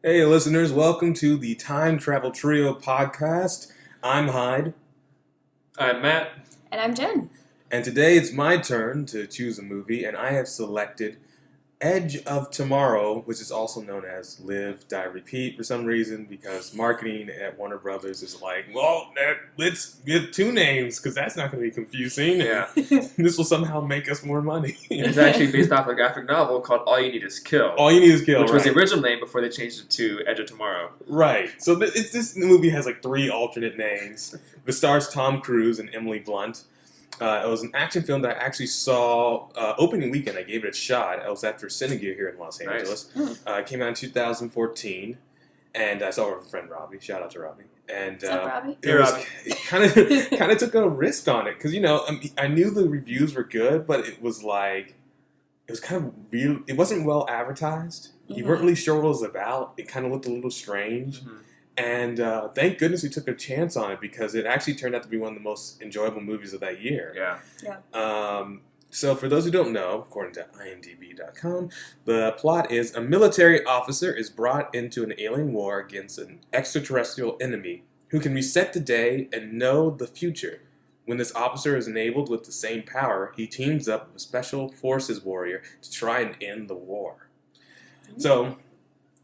Hey, listeners, welcome to the Time Travel Trio podcast. I'm Hyde, I'm Matt. And I'm Jen. and today it's my turn to choose a movie, and I have selected Edge of Tomorrow, which is also known as Live, Die, Repeat for some reason, because marketing at Warner Brothers is like, well, let's get two names, because that's not going to be confusing. Yeah. This will somehow make us more money. It's actually based off a graphic novel called All You Need Is Kill, All you need is kill, which was the right? original name before they changed it to Edge of Tomorrow. Right. So this movie has like three alternate names. It stars Tom Cruise and Emily Blunt. It was an action film that I actually saw opening weekend. I gave it a shot. I was at Cinegear here in Los Angeles. Nice. It came out in 2014, and I saw it with my friend Robbie. Shout out to Robbie. And What's up, Robbie? it kind of took a risk on it because I knew the reviews were good, but it was kind of real. It wasn't well advertised. You weren't really sure what it was about. It kind of looked a little strange. Mm-hmm. And thank goodness we took a chance on it because it actually turned out to be one of the most enjoyable movies of that year. Yeah. So for those who don't know, according to IMDb.com, the plot is a military officer is brought into an alien war against an extraterrestrial enemy who can reset the day and know the future. When this officer is enabled with the same power, he teams up with a special forces warrior to try and end the war. So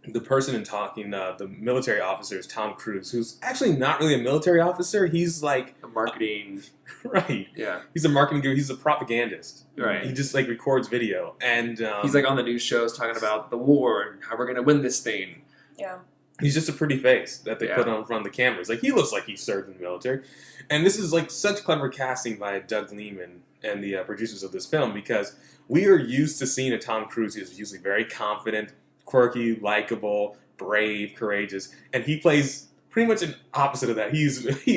the person in talking, the military officer is Tom Cruise, who's actually not really a military officer. He's like A marketing. right. Yeah. He's a marketing guru. He's a propagandist. Right. He just like records video, and He's like on the news shows talking about the war and how we're going to win this thing. Yeah. he's just a pretty face that they Yeah. put on front of the cameras. Like he looks like he served in the military, and this is like such clever casting by Doug Liman and the producers of this film because we are used to seeing a Tom Cruise who's usually very confident, quirky, likable, brave, courageous, and he plays pretty much an opposite of that. He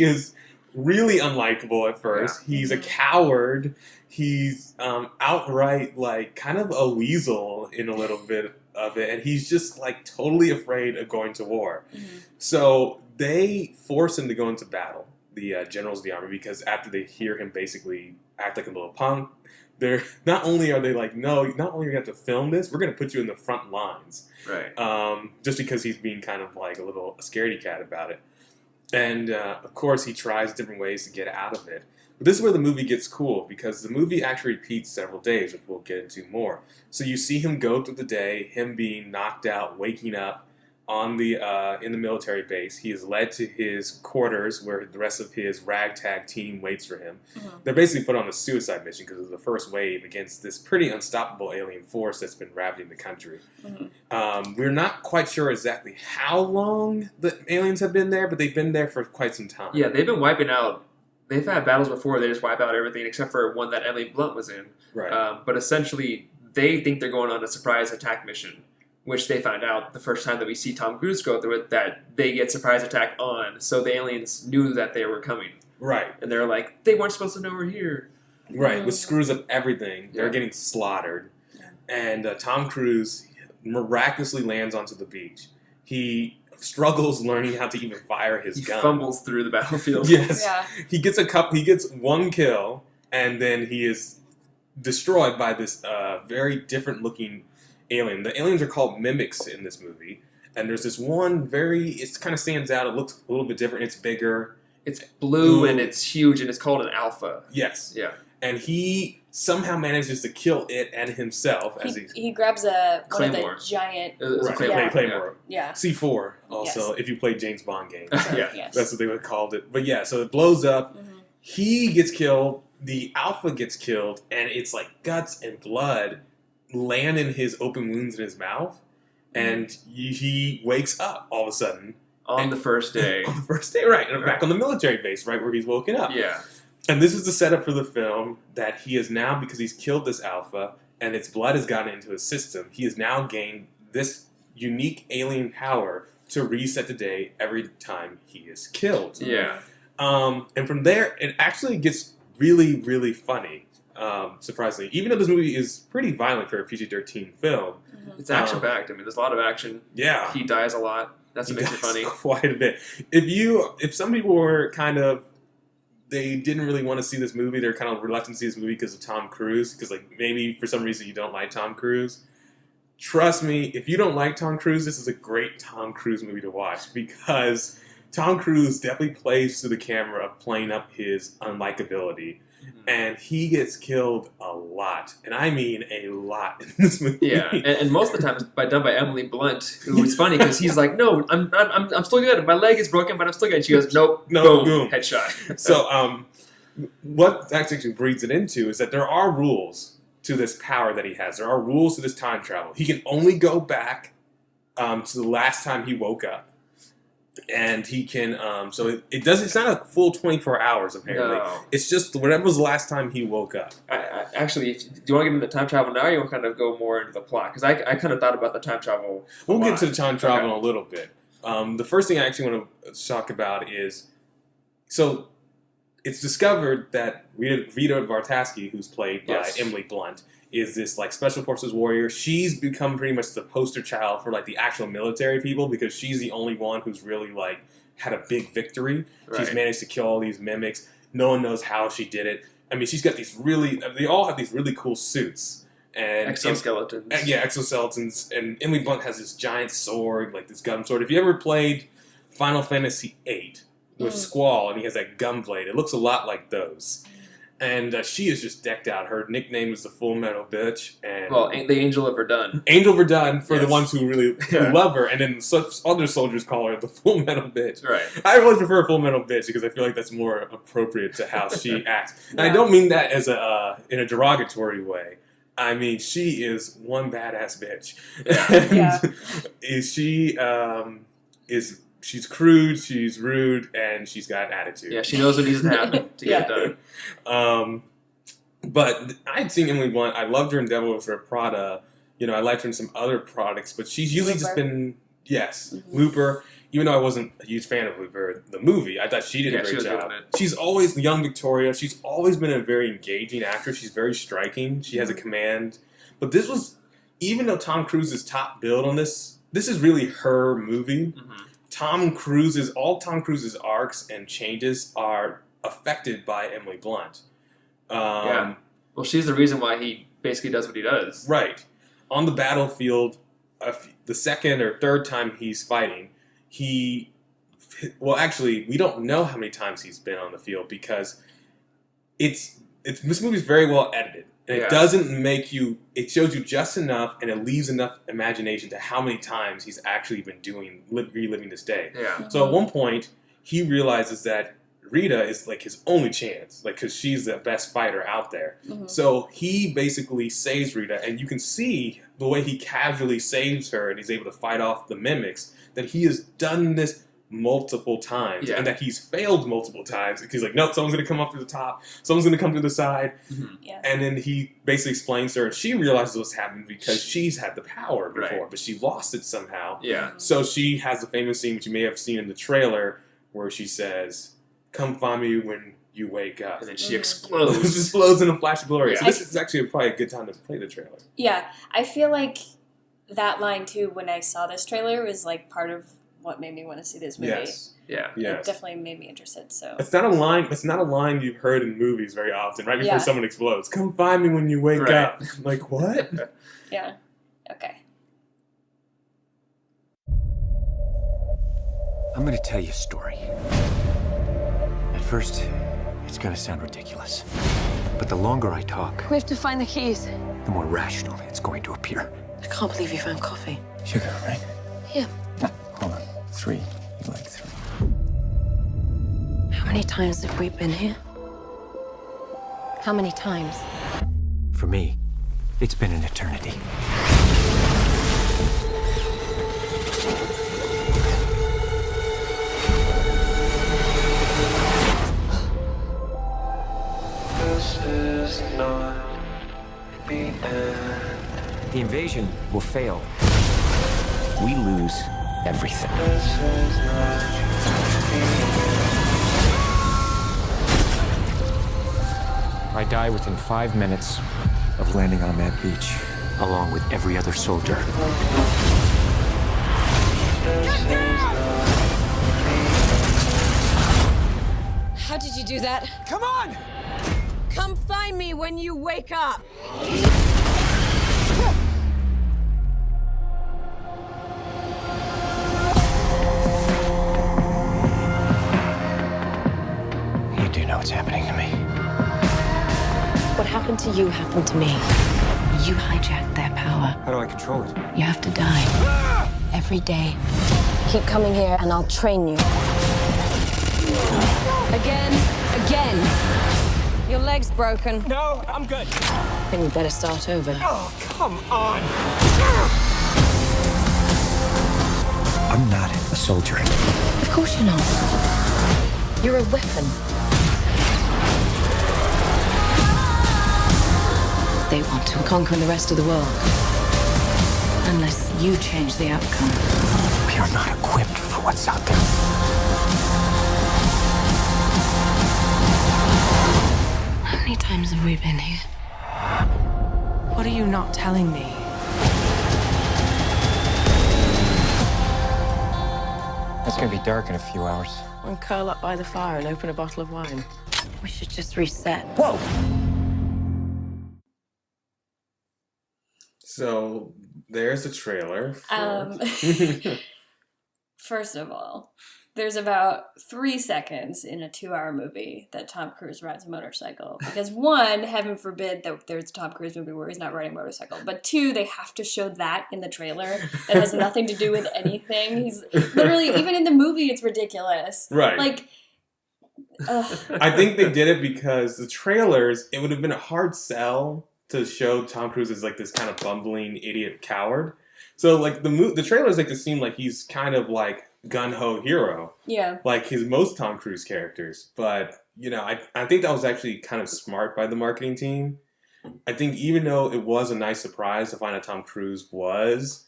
is really unlikable at first. Yeah. He's a coward. He's outright like kind of a weasel in a little bit of it, and he's just like totally afraid of going to war. So they force him to go into battle, the generals of the army, because after they hear him basically act like a little punk, they're not only are they like, no, not only are you going to have to film this, we're going to put you in the front lines. Right. Just because he's being kind of like a little scaredy cat about it. And of course, he tries different ways to get out of it. But this is where the movie gets cool because the movie actually repeats several days, which we'll get into more. So you see him go through the day, him being knocked out, waking up on the in the military base. He is led to his quarters where the rest of his ragtag team waits for him. They're basically put on a suicide mission because it's the first wave against this pretty unstoppable alien force that's been ravaging the country. We're not quite sure exactly how long the aliens have been there, but they've been there for quite some time. Yeah, they've been wiping out. They've had battles before. They just wipe out everything except for one that Emily Blunt was in. Right. But essentially, they think they're going on a surprise attack mission, which they find out the first time that we see Tom Cruise go through it, that they get surprise attack on. So the aliens knew that they were coming. Right. And they're like, they weren't supposed to know we're here. Right. Which screws up everything. They're Yeah. getting slaughtered. Yeah. And Tom Cruise miraculously lands onto the beach. He struggles learning how to even fire his He gun. fumbles through the battlefield. Yes. Yeah. He gets one kill, and then he is destroyed by this very different looking alien. The aliens are called mimics in this movie, and there's this one it kind of stands out. It looks a little bit different. It's bigger. It's blue Ooh. and it's huge and it's called an alpha. Yes. Yeah. And he somehow manages to kill it and himself as He grabs one of Claymore. the giant. It's a Right, Claymore. Claymore. Yeah. C4 also, if you play James Bond games. Yeah. Yes. That's what they would have called it. But yeah, so it blows up. He gets killed. The alpha gets killed, and it's like guts and blood land in his open wounds in his mouth, and he wakes up all of a sudden On the first day. on the first day, right? And back on the military base, right where he's woken up. Yeah. And this is the setup for the film that he is now, because he's killed this alpha and its blood has gotten into his system, he has now gained this unique alien power to reset the day every time he is killed. Yeah. And from there, it actually gets really, really funny, surprisingly. Even though this movie is pretty violent for a PG-13 film. It's action packed. I mean, there's a lot of action. Yeah. He dies a lot. That's what makes it funny. Quite a bit. If some people were kind of, they didn't really want to see this movie, they're kind of reluctant to see this movie because of Tom Cruise, because like maybe for some reason you don't like Tom Cruise, trust me, if you don't like Tom Cruise, this is a great Tom Cruise movie to watch because Tom Cruise definitely plays to the camera of playing up his unlikability. And he gets killed a lot, and I mean a lot in this movie. Yeah, and most of the time it's done by Emily Blunt, who is funny because he's like, "No, I'm still good. My leg is broken, but I'm still good." And she goes, "Nope, No, boom, boom. headshot." So, what that actually breeds it into is that there are rules to this power that he has. There are rules to this time travel. He can only go back to the last time he woke up. And he can, so it doesn't, it's not a full 24 hours apparently. No. It's just whatever was the last time he woke up. Actually, do you want to get into the time travel now, or you want to kind of go more into the plot? Because I kind of thought about the time travel. We'll get to the time travel Okay. in a little bit. The first thing I actually want to talk about is, so it's discovered that Rita Vartasky, who's played by Yes. Emily Blunt, is this like special forces warrior. She's become pretty much the poster child for like the actual military people because she's the only one who's really like had a big victory. She's Right. managed to kill all these mimics. No one knows how she did it. I mean, she's got these they all have these really cool suits. And Exoskeletons. yeah, exoskeletons. And Emily Blunt has this giant sword, like this gun sword. If you ever played Final Fantasy VIII with Squall, and he has that gun blade, it looks a lot like those. And she is just decked out. Her nickname is the Full Metal Bitch. And Well, the Angel of Verdun. Angel Verdun for the Yes. ones who really Yeah. love her, and then other soldiers call her the Full Metal Bitch. Right. I really prefer Full Metal Bitch because I feel like that's more appropriate to how she acts. And I Yeah. don't mean that as in a derogatory way. I mean, she is one badass bitch. And Yeah. she's crude, she's rude, and she's got attitude. Yeah, she knows what needs to happen to get it done. But I'd seen Emily Blunt. I loved her in Devil Wears Prada. You know, I liked her in some other products, but she's usually just Looper. been Mhm. Looper. Even though I wasn't a huge fan of Looper, the movie, I thought she did Yeah, a she great was good job. in it. She's always young Victoria. She's always been a very engaging actress. She's very striking. She has a command. But this was, even though Tom Cruise is top billed on this is really her movie. Mhm. All Tom Cruise's arcs and changes are affected by Emily Blunt. Yeah. Well, she's the reason why he basically does what he does. Right. On the battlefield, the second or third time he's fighting, actually, we don't know how many times he's been on the field because this movie's very well edited. And Yeah. it doesn't make it shows you just enough and it leaves enough imagination to how many times he's actually been reliving this day. Yeah. So at one point, he realizes that Rita is like his only chance, like because she's the best fighter out there. Mhm. So he basically saves Rita, and you can see the way he casually saves her, and he's able to fight off the mimics. That he has done this multiple times, Yeah. and that he's failed multiple times. He's like, nope, someone's going to come up to the top, someone's going to come to the side, Mhm. Yeah. and then he basically explains to her, and she realizes what's happened because she's had the power before, Right. but she lost it somehow. Yeah. So she has the famous scene, which you may have seen in the trailer, where she says, "Come find me when you wake up." And then she Mhm. It explodes. explodes in a flash of glory. So Yeah. this is actually probably a good time to play the trailer. Yeah, I feel like that line too, when I saw this trailer, was like part of what made me want to see this movie. Yes. Yeah. It Yes. definitely made me interested. So It's not a line. It's not a line you've heard in movies very often. Right before Yeah. someone explodes, "Come find me when you wake Right. up." Like what? yeah, okay. I'm gonna tell you a story. At first, it's gonna sound ridiculous. But the longer I talk, We have to find the keys. the more rational it's going to appear. I can't believe you found coffee. Sugar, right? Yeah. Hold on. 3. You like 3. How many times have we been here? How many times? For me, it's been an eternity. This is not the end. The invasion will fail. We lose everything. This is not the I die within 5 minutes of landing on that beach, along with every other soldier. How did you do that? Come on! Come find me when you wake up. what's happening to me. What happened to you happened to me. You hijacked their power. How do I control it? You have to die. Every day. Keep coming here and I'll train you. Again. Your leg's broken. No, I'm good. Then you better start over. Oh, come on. I'm not a soldier. Of course you're not. You're a weapon. They want to conquer the rest of the world. Unless you change the outcome. We are not equipped for what's out there. How many times have we been here? What are you not telling me? It's gonna be dark in a few hours. And curl up by the fire and open a bottle of wine. We should just reset. Whoa! So there's a trailer. For... First of all, there's about 3 seconds in a 2-hour movie that Tom Cruise rides a motorcycle. Because one, heaven forbid that there's a Tom Cruise movie where he's not riding a motorcycle. But two, they have to show that in the trailer. That has nothing to do with anything. He's literally, even in the movie, it's ridiculous. Right. Like, I think they did it because the trailers, it would have been a hard sell to show Tom Cruise as like this kind of bumbling idiot coward. So like the trailers make it seem like he's kind of like gun-ho hero, yeah. like his most Tom Cruise characters. But, you know, I think that was actually kind of smart by the marketing team. I think even though it was a nice surprise to find out Tom Cruise was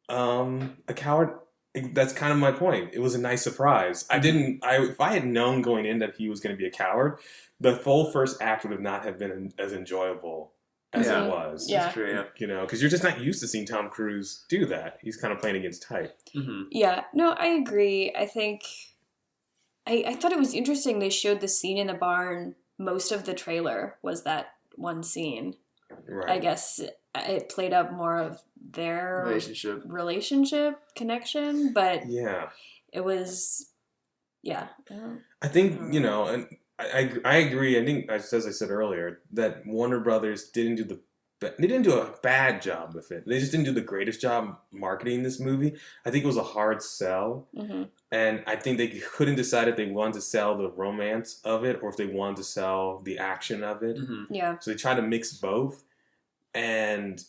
a coward, that's kind of my point. It was a nice surprise. If I had known going in that he was going to be a coward, the full first act would have not have been as enjoyable as Yeah. it was. Yeah. That's true, yeah. You know, because you're just not used to seeing Tom Cruise do that. He's kind of playing against type. Mm-hmm. Yeah, no, I agree. I think I thought it was interesting they showed the scene in the barn. Most of the trailer was that one scene. Right. I guess it played up more of their relationship connection, but Yeah. it was, yeah. I think, you know, and I agree. I think, as I said earlier, that Warner Brothers didn't do a bad job with it. They just didn't do the greatest job marketing this movie. I think it was a hard sell. Mm-hmm. And I think they couldn't decide if they wanted to sell the romance of it or if they wanted to sell the action of it. Mm-hmm. Yeah. So they tried to mix both. And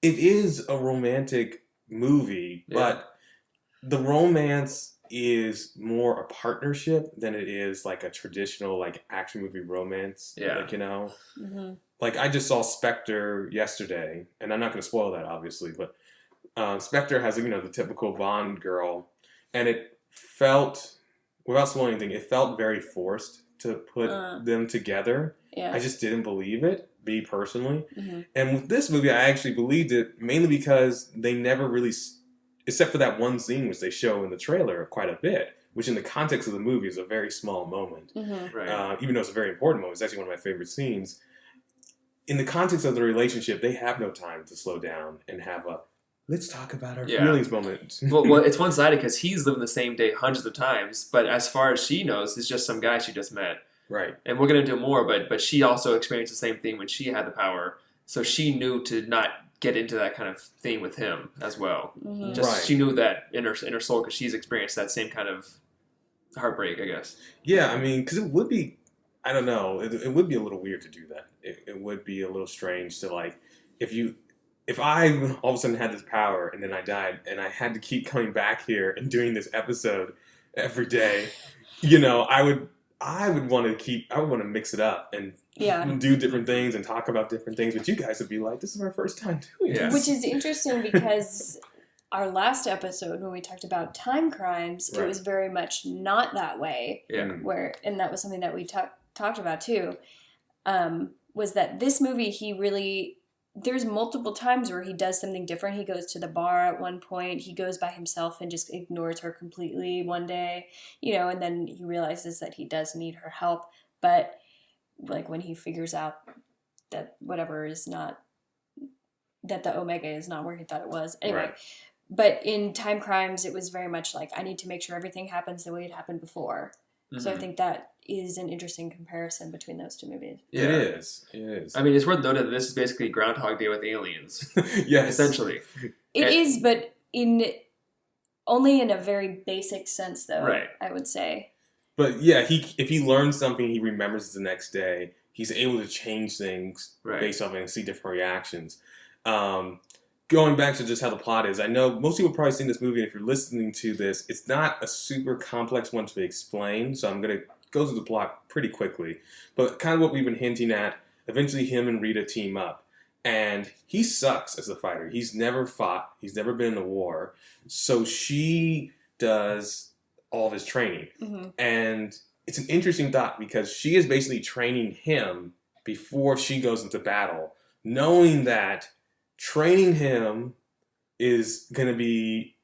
it is a romantic movie, but the romance is more a partnership than it is like a traditional like action movie romance. Yeah. Like, you know, Mm-hmm. like I just saw Spectre yesterday, and I'm not going to spoil that obviously, but Spectre has, you know, the typical Bond girl, and it felt, without spoiling anything, it felt very forced to put them together. Yeah. I just didn't believe it, me personally. Mm-hmm. And with this movie, I actually believed it mainly because they never really, except for that one scene which they show in the trailer quite a bit, which in the context of the movie is a very small moment. Mm-hmm. Right. Even though it's a very important moment, it's actually one of my favorite scenes. In the context of the relationship, they have no time to slow down and have a let's talk about our feelings moment. well, it's one-sided because he's living the same day hundreds of times, but as far as she knows, it's just some guy she just met. Right. And we're going to do more, but she also experienced the same thing when she had the power, so she knew to not get into that kind of thing with him as well. Mm-hmm. Just Right. she knew that in her soul because she's experienced that same kind of heartbreak, I guess. Yeah, I mean, because it would be, I don't know, it would be a little weird to do that. It would be a little strange to like, if I all of a sudden had this power and then I died and I had to keep coming back here and doing this episode every day, you know, I would want to mix it up and Yeah. do different things and talk about different things, but you guys would be like, this is our first time doing Yeah. this. Which is interesting because our last episode when we talked about time crimes, it Right. was very much not that way. Yeah. And that was something that we talked about too, was that this movie, there's multiple times where he does something different. He goes to the bar at one point, he goes by himself and just ignores her completely one day, you know, and then he realizes that he does need her help. But like when he figures out that whatever is not, that the Omega is not where he thought it was. Anyway, Right. But in Time Crimes, it was very much like, I need to make sure everything happens the way it happened before. So I Mhm. think that is an interesting comparison between those two movies. Yeah. It is. It is. I mean, it's worth noting that this is basically Groundhog Day with aliens, Yes. essentially. It And- is, but only in a very basic sense, though. Right. I would say. But yeah, if he learns something, he remembers the next day. He's able to change things Right. based off it and see different reactions. Going back to just how the plot is, I know most people have probably seen this movie, and if you're listening to this, it's not a super complex one to explain, so I'm going to go through the plot pretty quickly. But kind of what we've been hinting at, eventually him and Rita team up. And he sucks as a fighter. He's never fought. He's never been in a war. So she does all of his training. Mhm. And it's an interesting thought because she is basically training him before she goes into battle, knowing that training him is going to be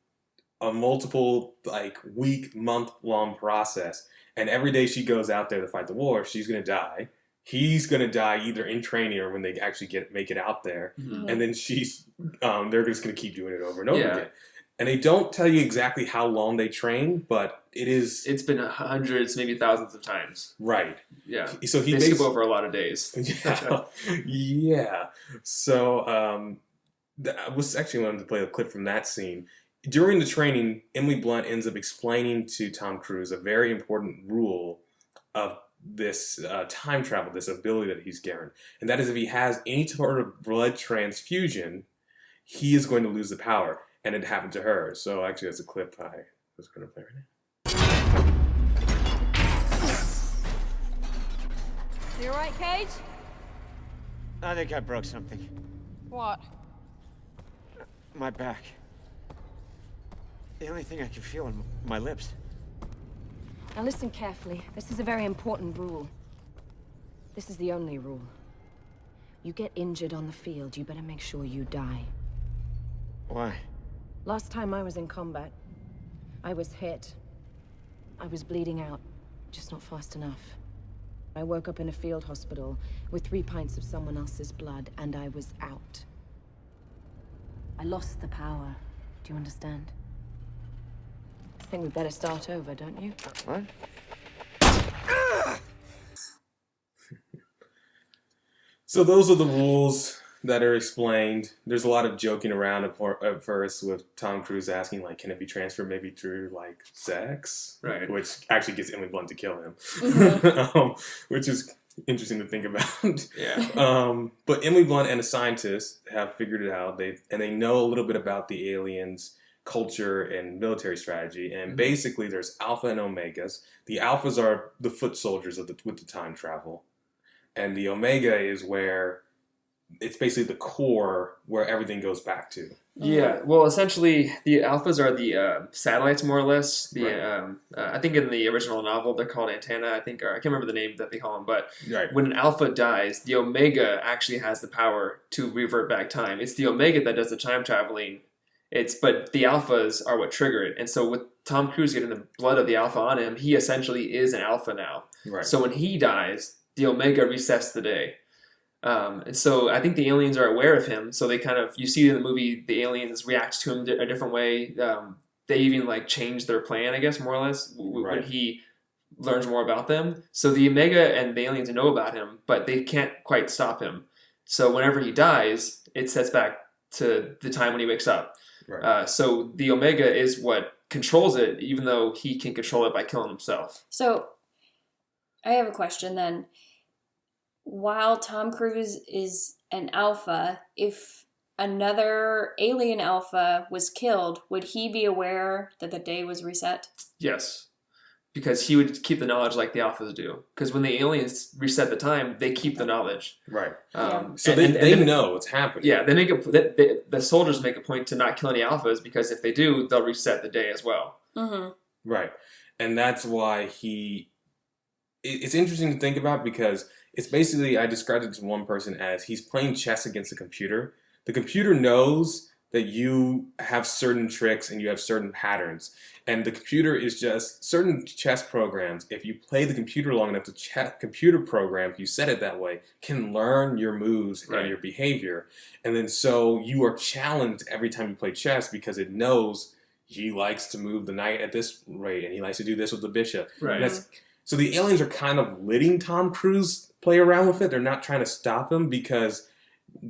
a multiple, like, week, month-long process. And every day she goes out there to fight the war, she's going to die. He's going to die either in training or when they actually make it out there. Mhm. And then they're just going to keep doing it over and over Yeah. again. And they don't tell you exactly how long they train, but It's been hundreds, maybe thousands of times. right. Yeah. So he They skip basically, over a lot of days. yeah, yeah. So I was actually wanted to play a clip from that scene. During the training, Emily Blunt ends up explaining to Tom Cruise a very important rule of this time travel, this ability that he's given, and that is if he has any sort of blood transfusion, he is going to lose the power, and it happened to her. So actually, that's a clip I was going to play right now. You alright, Cage? I think I broke something. What? My back. The only thing I can feel in my lips. Now listen carefully. This is a very important rule. This is the only rule. You get injured on the field, you better make sure you die. Why? Last time I was in combat, I was hit. I was bleeding out, just not fast enough. I woke up in a field hospital with 3 pints of someone else's blood, and I was out. I lost the power. Do you understand? I think we better start over, don't you? What? So those are the rules that are explained. There's a lot of joking around at first with Tom Cruise asking, like, can it be transferred maybe through, like, sex? Right. Which actually gets Emily Blunt to kill him. Mhm. Which is interesting to think about. Yeah. But Emily Blunt and a scientist have figured it out. They know a little bit about the aliens' culture and military strategy. And basically, there's alpha and omegas. The alphas are the foot soldiers with the time travel. And the omega is where it's basically the core where everything goes back to. Yeah, well, essentially, the alphas are the satellites, more or less. Right. I think in the original novel, they're called antenna, I think, or I can't remember the name that they call them. But Right. when an alpha dies, the omega actually has the power to revert back time. It's the omega that does the time traveling. But the alphas are what trigger it. And so with Tom Cruise getting the blood of the alpha on him, he essentially is an alpha now. Right. So when he dies, the omega resets the day. And so I think the aliens are aware of him. So they kind of, you see in the movie, the aliens react to him a different way. They even like change their plan, I guess, more or less, when Right. he learns more about them. So the omega and the aliens know about him, but they can't quite stop him. So whenever he dies, it sets back to the time when he wakes up. Right. So the omega is what controls it, even though he can control it by killing himself. So, I have a question then. While Tom Cruise is an alpha, if another alien alpha was killed, would he be aware that the day was reset? Yes. Because he would keep the knowledge like the alphas do. Because when the aliens reset the time, they keep the knowledge. Right. Yeah. So and they then- know what's happening. Yeah, the soldiers make a point to not kill any alphas because if they do, they'll reset the day as well. Mm-hmm. Right. And that's why it's interesting to think about because it's basically, I described it to one person as he's playing chess against a computer. The computer knows that you have certain tricks and you have certain patterns. And the computer is just certain chess programs. If you play the computer long enough, the computer program, if you set it that way, can learn your moves Right. and your behavior. And then so you are challenged every time you play chess because it knows he likes to move the knight at this rate and he likes to do this with the bishop. Right. And So the aliens are kind of letting Tom Cruise play around with it. They're not trying to stop him because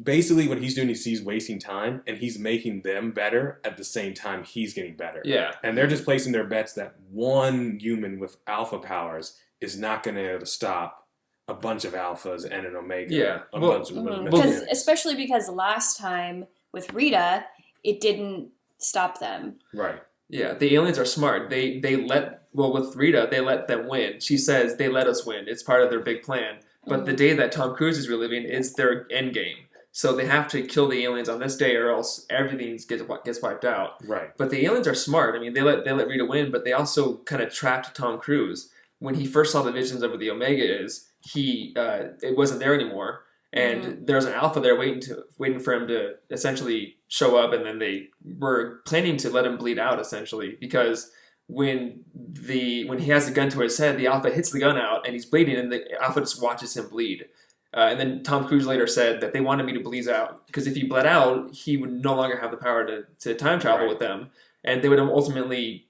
basically what he's doing is he's wasting time and he's making them better at the same time he's getting better. Yeah. And they're just placing their bets that one human with alpha powers is not going to be able to stop a bunch of alphas and an omega. Yeah. A Well, bunch of Because especially because last time with Rita, it didn't stop them. Right. Yeah, the aliens are smart. They let, well, with Rita, they let them win. She says they let us win. It's part of their big plan. But the day that Tom Cruise is reliving is their end game. So they have to kill the aliens on this day, or else everything gets wiped out. Right. But the aliens are smart. I mean, they let Rita win, but they also kind of trapped Tom Cruise. When he first saw the visions of where the Omega is, it wasn't there anymore, and there's an Alpha there waiting for him to essentially show up, and then they were planning to let him bleed out essentially, because when he has the gun to his head, the Alpha hits the gun out and he's bleeding, and the Alpha just watches him bleed. And then Tom Cruise later said that they wanted me to bleed out because if he bled out, he would no longer have the power to time travel with them, and they would ultimately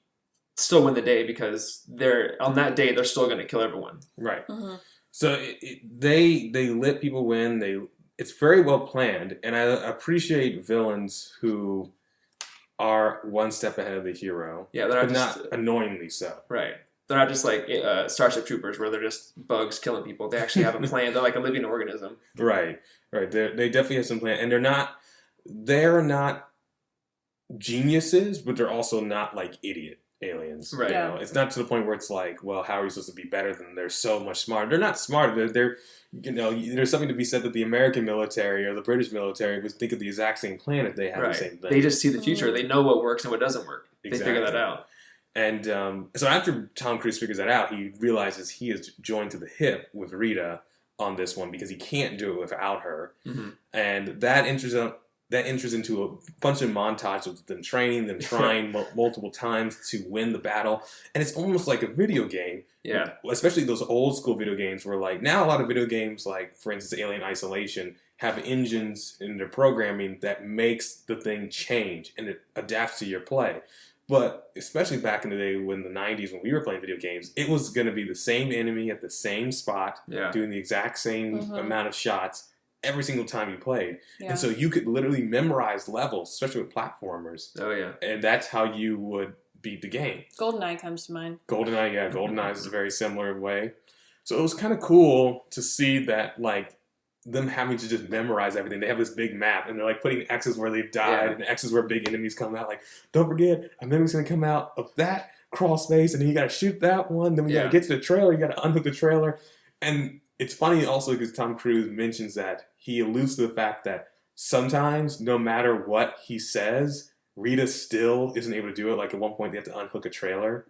still win the day because on that day they're still going to kill everyone. Right. So they let people win. It's very well planned, and I appreciate villains who are one step ahead of the hero. Yeah, they're but not not annoyingly so. Right. They're not just like Starship Troopers where they're just bugs killing people. They actually have a plan. They're like a living organism. Right. They definitely have some plan, and they're not geniuses, but they're also not like idiot aliens. Right. You know? It's not to the point where it's like, well, how are you supposed to be better than them? They're so much smarter. They're not smart. They're there's something to be said that the American military or the British military would think of the exact same plan if they had the same thing. They just see the future. They know what works and what doesn't work. They figure that out. And so after Tom Cruise figures that out, he realizes he is joined to the hip with Rita on this one because he can't do it without her. And that enters into a bunch of montages of them training, them trying multiple times to win the battle. And it's almost like a video game. Yeah. Especially those old school video games where like now a lot of video games like, for instance, Alien Isolation have engines in their programming that makes the thing change and it adapts to your play. But especially back in the day when the 90s when we were playing video games, it was going to be the same enemy at the same spot, doing the exact same amount of shots every single time you played. Yeah. And so you could literally memorize levels, especially with platformers. Oh, yeah. And that's how you would beat the game. GoldenEye comes to mind. GoldenEye is a very similar way. So it was kind of cool to see that, like, them having to just memorize everything. They have this big map, and they're, like, putting X's where they've died, and X's where big enemies come out. Like, don't forget, a enemy's going to come out of that crawl space, and then you got to shoot that one. Then we got to get to the trailer. You got to unhook the trailer. And it's funny also because Tom Cruise mentions that he alludes to the fact that sometimes, no matter what he says, Rita still isn't able to do it. Like at one point, they have to unhook a trailer.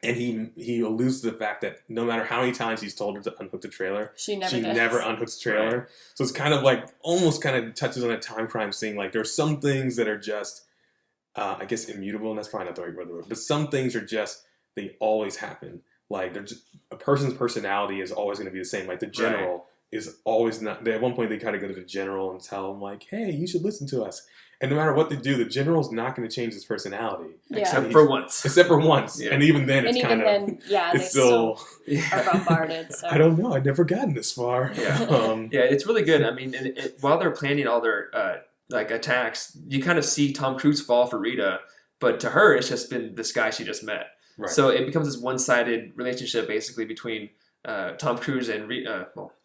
And he alludes to the fact that no matter how many times he's told her to unhook the trailer, she never unhooks the trailer. Right. So it's kind of like, almost kind of touches on that time crime thing. Like there's some things that are just, I guess, immutable, and that's probably not the right word, but some things are just, they always happen. Like they're just, a person's personality is always going to be the same. Like the general is always not, at one point they kind of go to the general and tell him like, hey, you should listen to us. And no matter what they do, the general's not going to change his personality. Except for once. Yeah. And even then, it's kind of... they still are bombarded. So. I don't know. I've never gotten this far. Yeah, it's really good. I mean, while they're planning all their attacks, you kind of see Tom Cruise fall for Rita. But to her, it's just been this guy she just met. Right. So it becomes this one-sided relationship, basically, between Tom Cruise and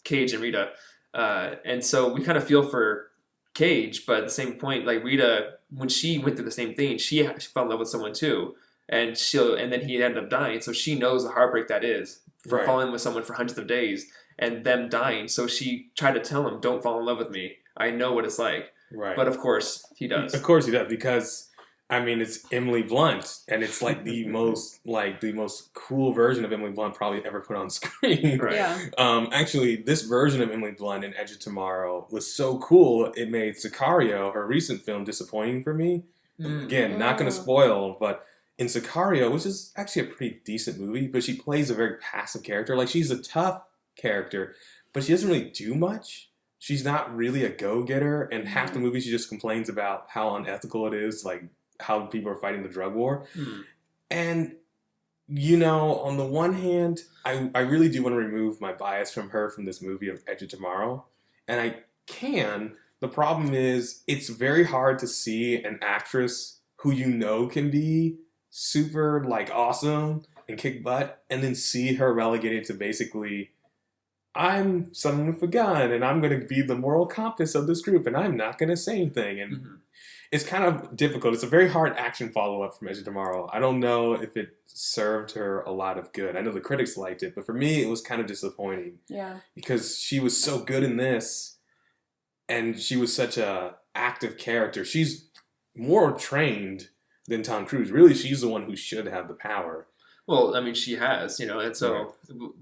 Cage and Rita. And so we kind of feel for Cage, but at the same point, like Rita, when she went through the same thing, she fell in love with someone too, and then he ended up dying. So she knows the heartbreak that is for falling with someone for hundreds of days and them dying. So she tried to tell him, "Don't fall in love with me. I know what it's like." Right. But of course he does. Of course he does, because I mean it's Emily Blunt, and it's like the most cool version of Emily Blunt probably ever put on screen. Right. Yeah. Actually, this version of Emily Blunt in Edge of Tomorrow was so cool it made Sicario, her recent film, disappointing for me. Again, not going to spoil, but in Sicario, which is actually a pretty decent movie, but she plays a very passive character. Like she's a tough character, but she doesn't really do much. She's not really a go-getter, and half the movie she just complains about how unethical it is, like how people are fighting the drug war. And On the one hand, I really do want to remove my bias from her from this movie of Edge of Tomorrow. And I can. The problem is, it's very hard to see an actress who can be super, like, awesome and kick butt, and then see her relegated to basically, I'm someone with a gun, and I'm going to be the moral compass of this group, and I'm not going to say anything. And it's kind of difficult. It's a very hard action follow-up from Edge of Tomorrow. I don't know if it served her a lot of good. I know the critics liked it, but for me, it was kind of disappointing. Yeah. Because she was so good in this, and she was such a active character. She's more trained than Tom Cruise. Really, she's the one who should have the power. Well, I mean, she has, and so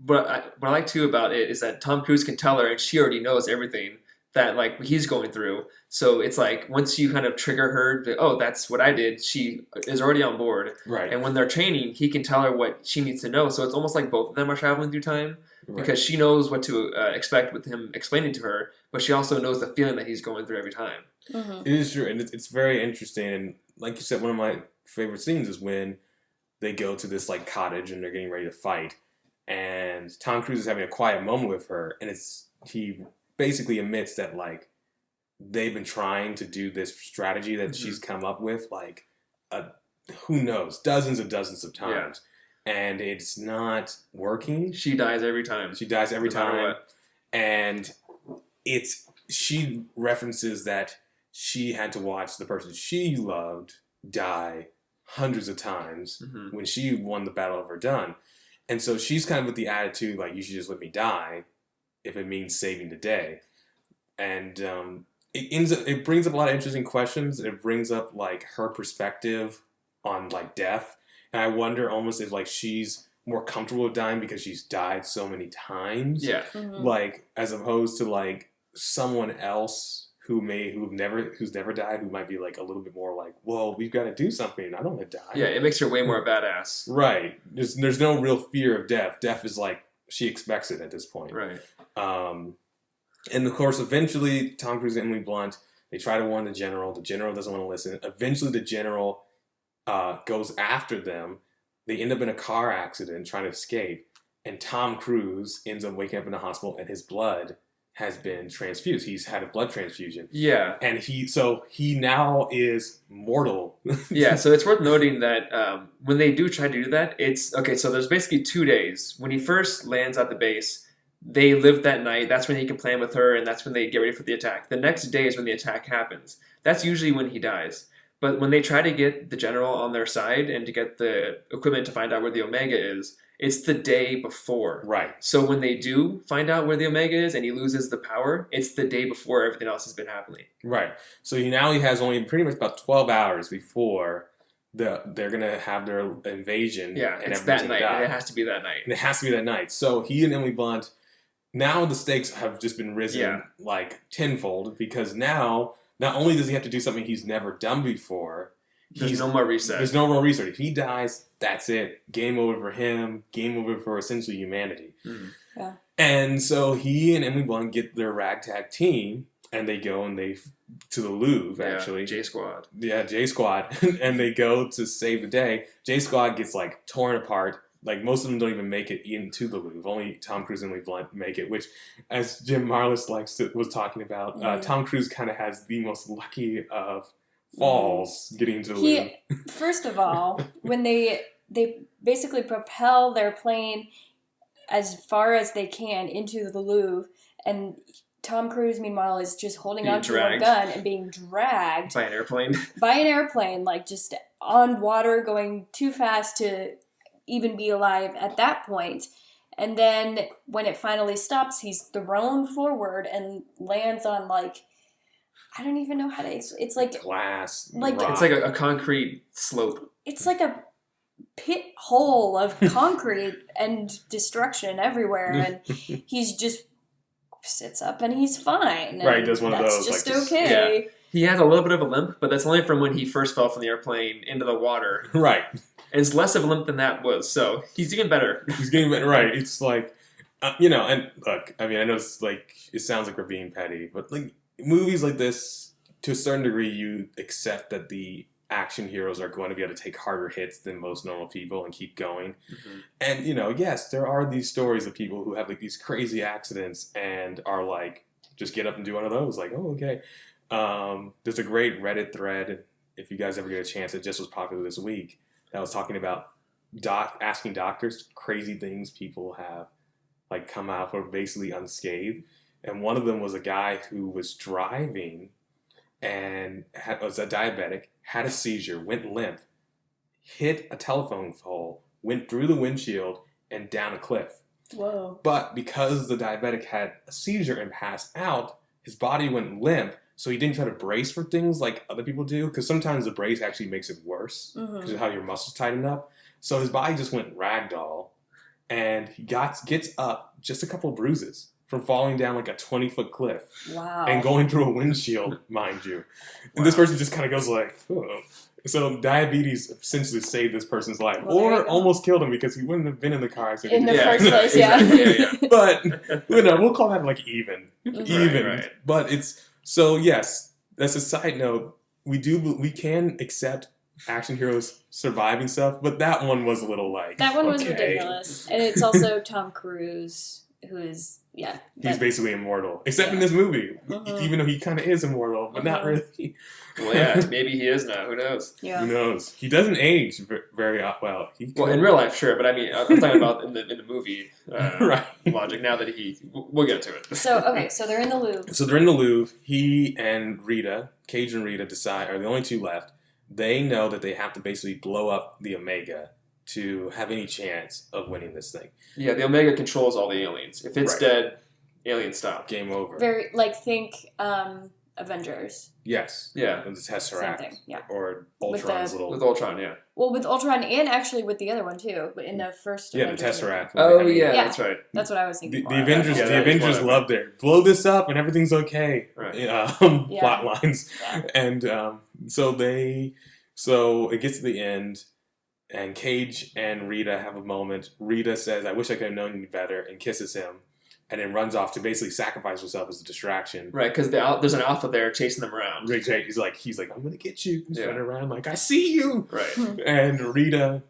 what I like too about it is that Tom Cruise can tell her, and she already knows everything that like he's going through. So it's like once you kind of trigger her, oh, that's what I did. She is already on board, right? And when they're training, he can tell her what she needs to know. So it's almost like both of them are traveling through time because she knows what to expect with him explaining to her, but she also knows the feeling that he's going through every time. It is true, and it's very interesting. And like you said, one of my favorite scenes is when they go to this like cottage and they're getting ready to fight, and Tom Cruise is having a quiet moment with her, and he basically admits that like they've been trying to do this strategy that she's come up with like who knows, dozens of times, and it's not working. She dies every time. And she references that she had to watch the person she loved die hundreds of times when she won the Battle of Verdun. And so she's kind of with the attitude like, you should just let me die if it means saving the day. And it brings up a lot of interesting questions. It brings up like her perspective on like death. And I wonder almost if like she's more comfortable with dying because she's died so many times. Yeah. Like as opposed to like someone else who's never died, who might be like a little bit more like, well, we've got to do something. I don't want to die. Yeah, it makes her way more badass. Right. There's no real fear of death. Death is like, she expects it at this point. Right. And of course, eventually, Tom Cruise and Emily Blunt, they try to warn the general. The general doesn't want to listen. Eventually, the general goes after them. They end up in a car accident trying to escape. And Tom Cruise ends up waking up in the hospital, and his blood has been transfused. He's had a blood transfusion. Yeah. And he now is mortal. Yeah, so it's worth noting that when they do try to do that, it's... Okay, so there's basically 2 days. When he first lands at the base, they live that night. That's when he can plan with her, and that's when they get ready for the attack. The next day is when the attack happens. That's usually when he dies. But when they try to get the general on their side and to get the equipment to find out where the Omega is, it's the day before. Right. So when they do find out where the Omega is and he loses the power, it's the day before everything else has been happening. Right. So he has only pretty much about 12 hours before they're going to have their invasion. Yeah, and it's that night. And it has to be that night. And it has to be that night. So he and Emily Blunt, now the stakes have just been risen like tenfold, because now not only does he have to do something he's never done before, there's no more reset. There's no more reset. If he dies, that's it. Game over for him. Game over for essentially humanity. Yeah. And so he and Emily Blunt get their ragtag team, and they go to the Louvre, actually. J Squad. Yeah, J Squad. And they go to save the day. J Squad gets like torn apart. Like most of them don't even make it into the Louvre. Only Tom Cruise and Emily Blunt make it, which, as Jim Marlis was talking about, Tom Cruise kind of has the most lucky of falls getting into the Louvre. First of all, when they basically propel their plane as far as they can into the Louvre, and Tom Cruise, meanwhile, is just holding onto a gun and being dragged by an airplane. Like just on water, going too fast to even be alive at that point. And then when it finally stops, he's thrown forward and lands on like, I don't even know how to. It's like glass. Like rock. It's like a concrete slope. It's like a pit hole of concrete and destruction everywhere, and he's just sits up and he's fine. Right, he does one of those. Just like okay. Yeah. He has a little bit of a limp, but that's only from when he first fell from the airplane into the water. Right. And it's less of a limp than that was, so he's getting better. He's getting better, right. It's like, and look, I mean, I know it's like, it sounds like we're being petty, but like, movies like this, to a certain degree, you accept that the action heroes are going to be able to take harder hits than most normal people and keep going. Mhm. And, yes, there are these stories of people who have like these crazy accidents and are like, just get up and do one of those. Like, oh, okay. There's a great Reddit thread, if you guys ever get a chance, it just was popular this week, that was talking about asking doctors crazy things people have like come out for basically unscathed. And one of them was a guy who was driving and was a diabetic, had a seizure, went limp, hit a telephone pole, went through the windshield, and down a cliff. Whoa. But because the diabetic had a seizure and passed out, his body went limp, so he didn't try to brace for things like other people do, because sometimes the brace actually makes it worse because of how your muscles tighten up. So his body just went ragdoll, and he gets up just a couple of bruises from falling down like a 20-foot cliff Wow. and going through a windshield, mind you. And this person just kind of goes like, oh. So diabetes essentially saved this person's life, Well, there you or go. almost killed him because he wouldn't have been in the car accident. In the Yeah. first place, yeah. Exactly, yeah, But we'll call that like even. Right. But it's so yes. That's a side note. We can accept action heroes surviving stuff, but that one was a little like That one was okay. ridiculous. And it's also Tom Cruise, who is, yeah. He's that- basically immortal, except in Yeah. this movie, Mhm. even though he kind of is immortal, but not Mhm. really. Well, yeah, maybe he is now. Who knows? Yeah. Who knows? He doesn't age very well. Well, in real life, sure, but I mean, I'm talking about in the movie right. logic. Now that we'll get to it. So, okay, so they're in the Louvre. So they're in the Louvre. He and Rita, Cage and Rita, are the only two left. They know that they have to basically blow up the Omega to have any chance of winning this thing. Yeah, the Omega controls all the aliens. If it's Right. dead, aliens stop. Game over. Very, think Avengers. Yes. Yeah. The Tesseract. Same thing, yeah. Or With Ultron's the- little... With Ultron, yeah. Well, with Ultron and actually with the other one, too. But in the first yeah, the Avengers movie. Tesseract. Oh, I mean, yeah, Yeah. that's right. That's what I was thinking. The more of. Avengers, Yeah, the that is Avengers one of love their blow this up and everything's okay. Right. Yeah. Plot lines, Yeah. and so it gets to the end, and Cage and Rita have a moment. Rita says, "I wish I could have known you better," and kisses him, and then runs off to basically sacrifice herself as a distraction. Right, because there's an alpha there chasing them around. He's like, "I'm gonna get you." He's Yeah. running around like, "I see you." Right. And Rita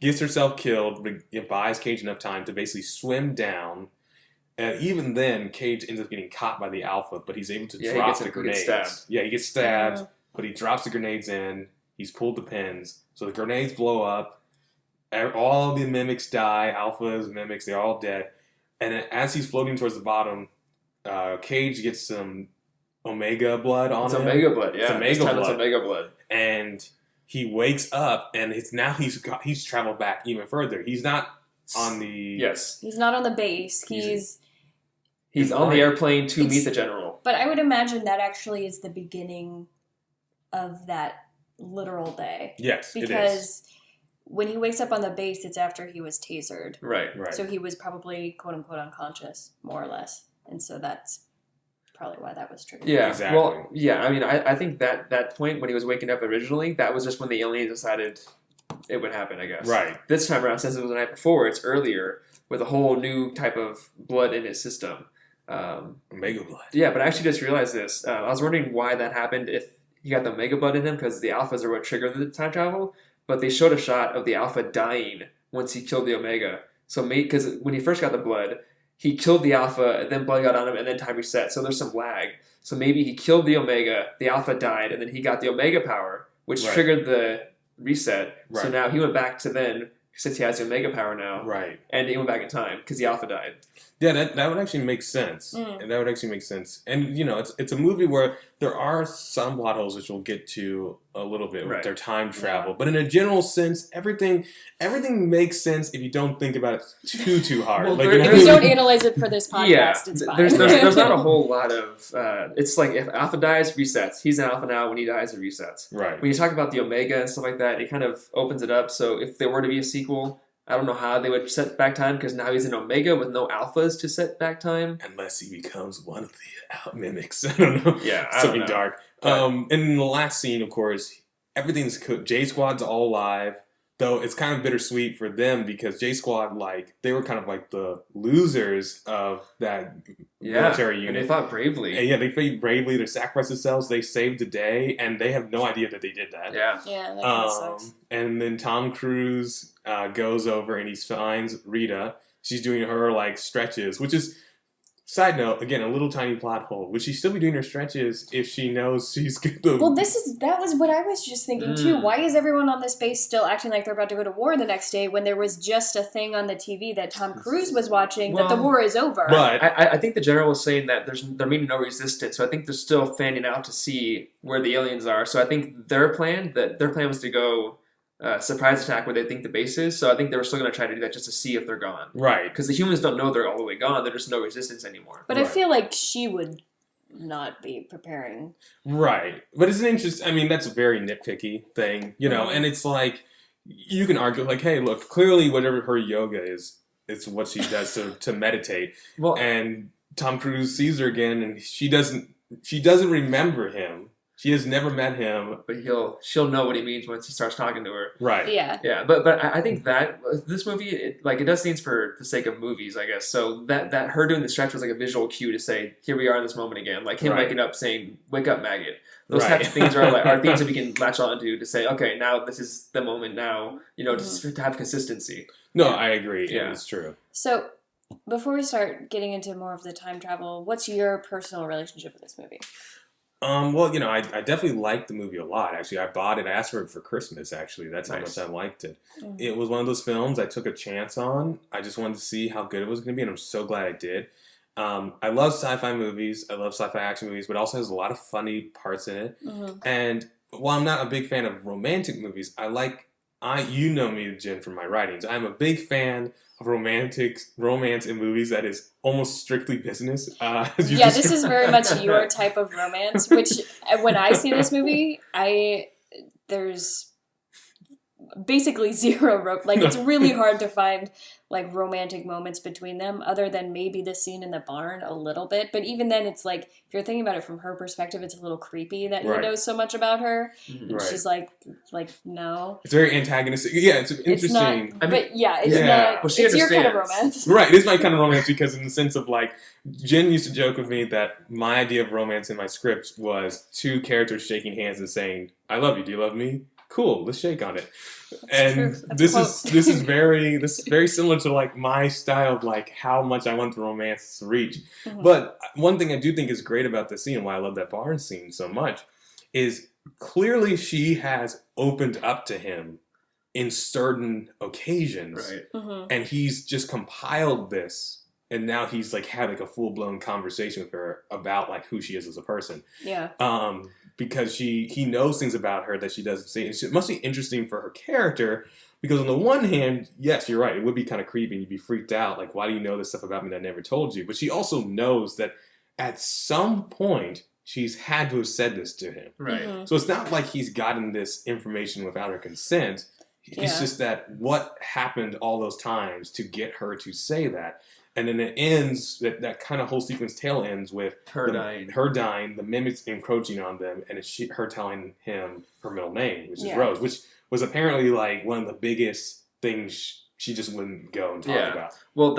gets herself killed, but it buys Cage enough time to basically swim down. And even then, Cage ends up getting caught by the Alpha, but he's able to Yeah, he drop gets- the he gets grenades. stabbed. Yeah, he gets stabbed, Yeah. but he drops the grenades in. He's pulled the pins. So the grenades blow up. All the mimics die. Alphas, mimics, they're all dead. And then as he's floating towards the bottom, Cage gets some Omega blood on It's him. Omega blood, yeah. It's Omega This time blood. It's Omega blood. And he wakes up, and he's traveled back even further. He's not on the... Yes. He's not on the base. He's on the airplane to It's- meet the general. But I would imagine that actually is the beginning of that literal day. Yes, it is. Because when he wakes up on the base, it's after he was tasered. Right. Right. So he was probably quote unquote unconscious, more or less. And so that's probably why that was triggered. Yeah. Exactly. Well, yeah. I mean, I think that point when he was waking up originally, that was just when the aliens decided it would happen. I guess. Right. This time around, since it was the night before, it's earlier with a whole new type of blood in his system. Omega blood. Yeah, but I actually just realized this. I was wondering why that happened. If he got the Omega blood in him, because the Alphas are what triggered the time travel. But they showed a shot of the Alpha dying once he killed the Omega. So because when he first got the blood, he killed the Alpha, and then blood got on him, and then time reset. So there's some lag. So maybe he killed the Omega, the Alpha died, and then he got the Omega power, which Right. triggered the reset. So Right. now he went back to then, since he has the Omega power now, Right. and he went back in time because the Alpha died. Yeah, that would actually make sense. Mm. And that would actually make sense. And, it's a movie where there are some plot holes which we'll get to a little bit with Right. their time travel. But in a general sense, everything makes sense if you don't think about it too hard. Well, like, there- If you don't analyze it for this podcast, Yeah, it's fine. there's not a whole lot of. It's like if Alpha dies, resets. He's an Alpha now. When he dies, it resets. Right. When you talk about the Omega and stuff like that, it kind of opens it up. So if there were to be a sequel, I don't know how they would set back time because now he's an Omega with no Alphas to set back time. Unless he becomes one of the mimics. I don't know. Yeah, I don't Something know. dark. But- And in the last scene, of course, everything's cooked. J Squad's all alive. Though it's kind of bittersweet for them because J Squad, like, they were kind of like the losers of that military unit. And they fought bravely. And yeah, they fought bravely. They sacrificed themselves. They saved the day, and they have no idea that they did that. Yeah. Yeah, that kind of sucks. And then Tom Cruise goes over and he finds Rita. She's doing her like stretches, which is, side note, again, a little tiny plot hole. Would she still be doing her stretches if she knows she's gonna? Well, that was what I was just thinking too. Why is everyone on this base still acting like they're about to go to war the next day when there was just a thing on the TV that Tom Cruise was watching that the war is over? But I think the general was saying that they're meeting no resistance, so I think they're still fanning out to see where the aliens are. So I think their plan was to go surprise attack where they think the base is. So I think they were still going to try to do that just to see if they're gone. Right. Because the humans don't know they're all the way gone. There's just no resistance anymore. But I feel like she would not be preparing. Right. But it's an interesting, I mean, that's a very nitpicky thing, you know, and it's like, you can argue, like, hey, look, clearly whatever her yoga is, it's what she does to meditate. Well, and Tom Cruise sees her again, and she doesn't remember him. She has never met him. But she'll know what he means once he starts talking to her. Right. Yeah. Yeah, but I think that this movie, it does things for the sake of movies, I guess. So that her doing the stretch was like a visual cue to say, here we are in this moment again. Like him waking up saying, wake up, maggot. Those types of things are things that we can latch on to say, okay, now this is the moment now, just to have consistency. No, I agree. Yeah. It's true. So, before we start getting into more of the time travel, what's your personal relationship with this movie? Well, I definitely liked the movie a lot. Actually, I bought it. I asked for it for Christmas, actually. That's how much I liked it. It was one of those films I took a chance on. I just wanted to see how good it was going to be, and I'm so glad I did. I love sci-fi movies. I love sci-fi action movies, but it also has a lot of funny parts in it. And while I'm not a big fan of romantic movies, you know me, Jen, from my writings. I'm a big fan of romance in movies that is almost strictly business. This is very much your type of romance, which when I see this movie, there's basically zero it's really hard to find like romantic moments between them other than maybe the scene in the barn a little bit, but even then it's like if you're thinking about it from her perspective, it's a little creepy that he knows so much about her. She's like no, it's very antagonistic. It's interesting. It's not, it's your kind of romance. Right, it's my kind of romance because in the sense of like Jen used to joke with me that my idea of romance in my scripts was two characters shaking hands and saying, I love you, do you love me? Cool, let's shake on it. And this is very similar to like my style of like how much I want the romance to reach. But one thing I do think is great about this scene and why I love that barn scene so much is clearly she has opened up to him in certain occasions. Right. And he's just compiled this. And now he's like had like a full blown conversation with her about like who she is as a person. Yeah. Because he knows things about her that she doesn't see. And it must be interesting for her character because on the one hand, yes, you're right. It would be kind of creepy. You'd be freaked out. Like, why do you know this stuff about me that I never told you? But she also knows that at some point she's had to have said this to him. Right. So it's not like he's gotten this information without her consent. It's just that what happened all those times to get her to say that. And then it ends, that kind of whole sequence tail ends with her dying, the mimics encroaching on them, and it's her telling him her middle name, which is Rose, which was apparently like one of the biggest things she just wouldn't go and talk about. Well,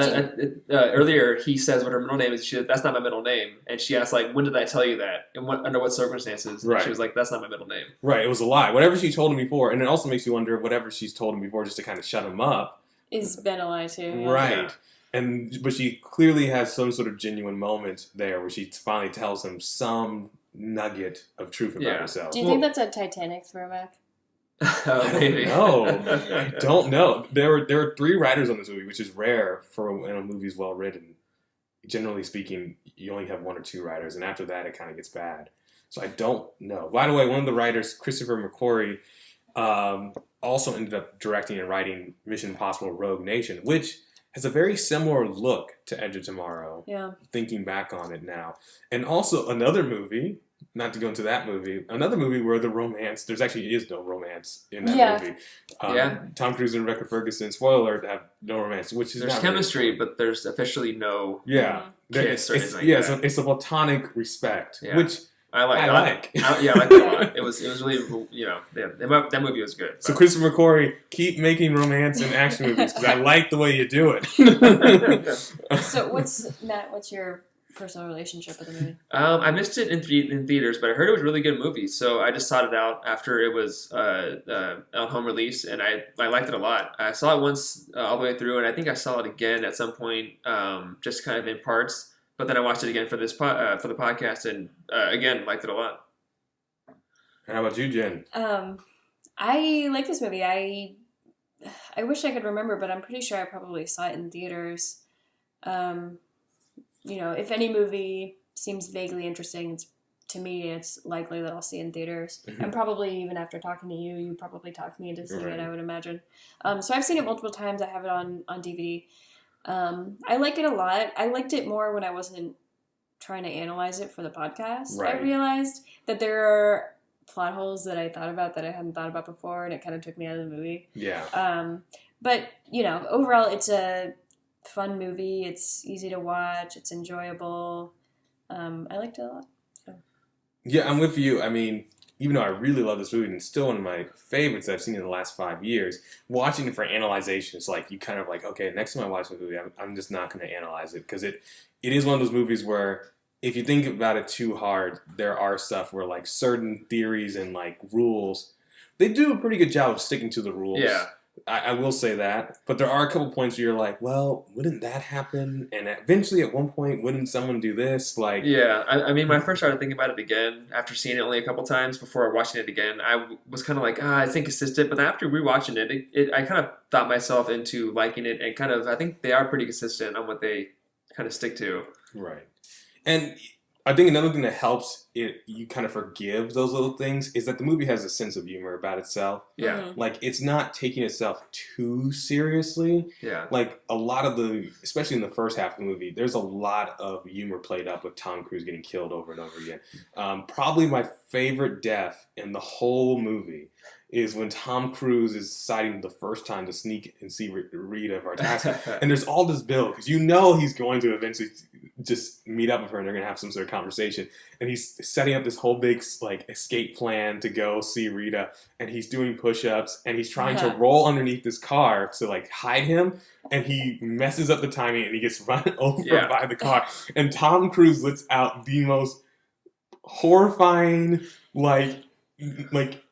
earlier he says what her middle name is. She said, that's not my middle name. And she asked, like, when did I tell you that? And under what circumstances? Right. And she was like, that's not my middle name. Right, it was a lie. Whatever she told him before, and it also makes you wonder whatever she's told him before just to kind of shut him up. Is been a lie too. Yeah. Right. But she clearly has some sort of genuine moment there where she finally tells him some nugget of truth about herself. Do you think that's a Titanic throwback? Maybe. No, I don't know. There were 3 writers on this movie, which is rare for when a movie's well written. Generally speaking, you only have 1 or 2 writers, and after that, it kind of gets bad. So I don't know. By the way, one of the writers, Christopher McQuarrie, also ended up directing and writing Mission Impossible: Rogue Nation, which has a very similar look to Edge of Tomorrow. Yeah. Thinking back on it now. And also another movie, not to go into that movie, another movie where the romance, there's actually is no romance in that movie. Tom Cruise and Rebecca Ferguson, spoiler alert, have no romance, which is there's not chemistry, really but there's officially no kiss or anything like that. It's a platonic respect, which I like. I like. Yeah, I like that a lot. It was really, that movie was good. So Christopher McQuarrie, keep making romance and action movies because I like the way you do it. So what's your personal relationship with the movie? I missed it in theaters, but I heard it was a really good movie, so I just sought it out after it was on home release, and I liked it a lot. I saw it once all the way through, and I think I saw it again at some point, just kind of in parts. But then I watched it again for this for the podcast, and again liked it a lot. And how about you, Jen? I like this movie. I wish I could remember, but I'm pretty sure I probably saw it in theaters. If any movie seems vaguely interesting, to me, it's likely that I'll see it in theaters. Mm-hmm. And probably even after talking to you, you probably talked me into seeing Right. it, I would imagine. So I've seen it multiple times. I have it on DVD. I like it a lot. I liked it more when I wasn't trying to analyze it for the podcast. Right. I realized that there are plot holes that I thought about that I hadn't thought about before, and it kind of took me out of the movie. Yeah. But, overall, it's a fun movie. It's easy to watch. It's enjoyable. I liked it a lot. So. Yeah, I'm with you. I mean, even though I really love this movie and it's still one of my favorites that I've seen in the last 5 years, watching it for analyzation, it's like you kind of like, okay, next time I watch the movie, I'm just not going to analyze it because it is one of those movies where if you think about it too hard, there are stuff where like certain theories and like rules, they do a pretty good job of sticking to the rules. Yeah. I will say that, but there are a couple points where you're like, well, wouldn't that happen? And eventually, at one point, wouldn't someone do this? Like, Yeah, I mean, when I first started thinking about it again, after seeing it only a couple times before watching it again, I was kind of like, it's inconsistent. But then after rewatching it, I kind of thought myself into liking it, and kind of, I think they are pretty consistent on what they kind of stick to. right. And I think another thing that helps you kind of forgive those little things is that the movie has a sense of humor about itself. Yeah, Mhm. Like, it's not taking itself too seriously. yeah, Like, a lot of especially in the first half of the movie, there's a lot of humor played up with Tom Cruise getting killed over and over again. Probably my favorite death in the whole movie is when Tom Cruise is deciding the first time to sneak and see Rita Vartassi. And there's all this build, because he's going to eventually just meet up with her and they're going to have some sort of conversation. And he's setting up this whole big like escape plan to go see Rita. And he's doing push-ups and he's trying to roll underneath this car to like hide him. And he messes up the timing and he gets run over by the car. And Tom Cruise lets out the most horrifying, like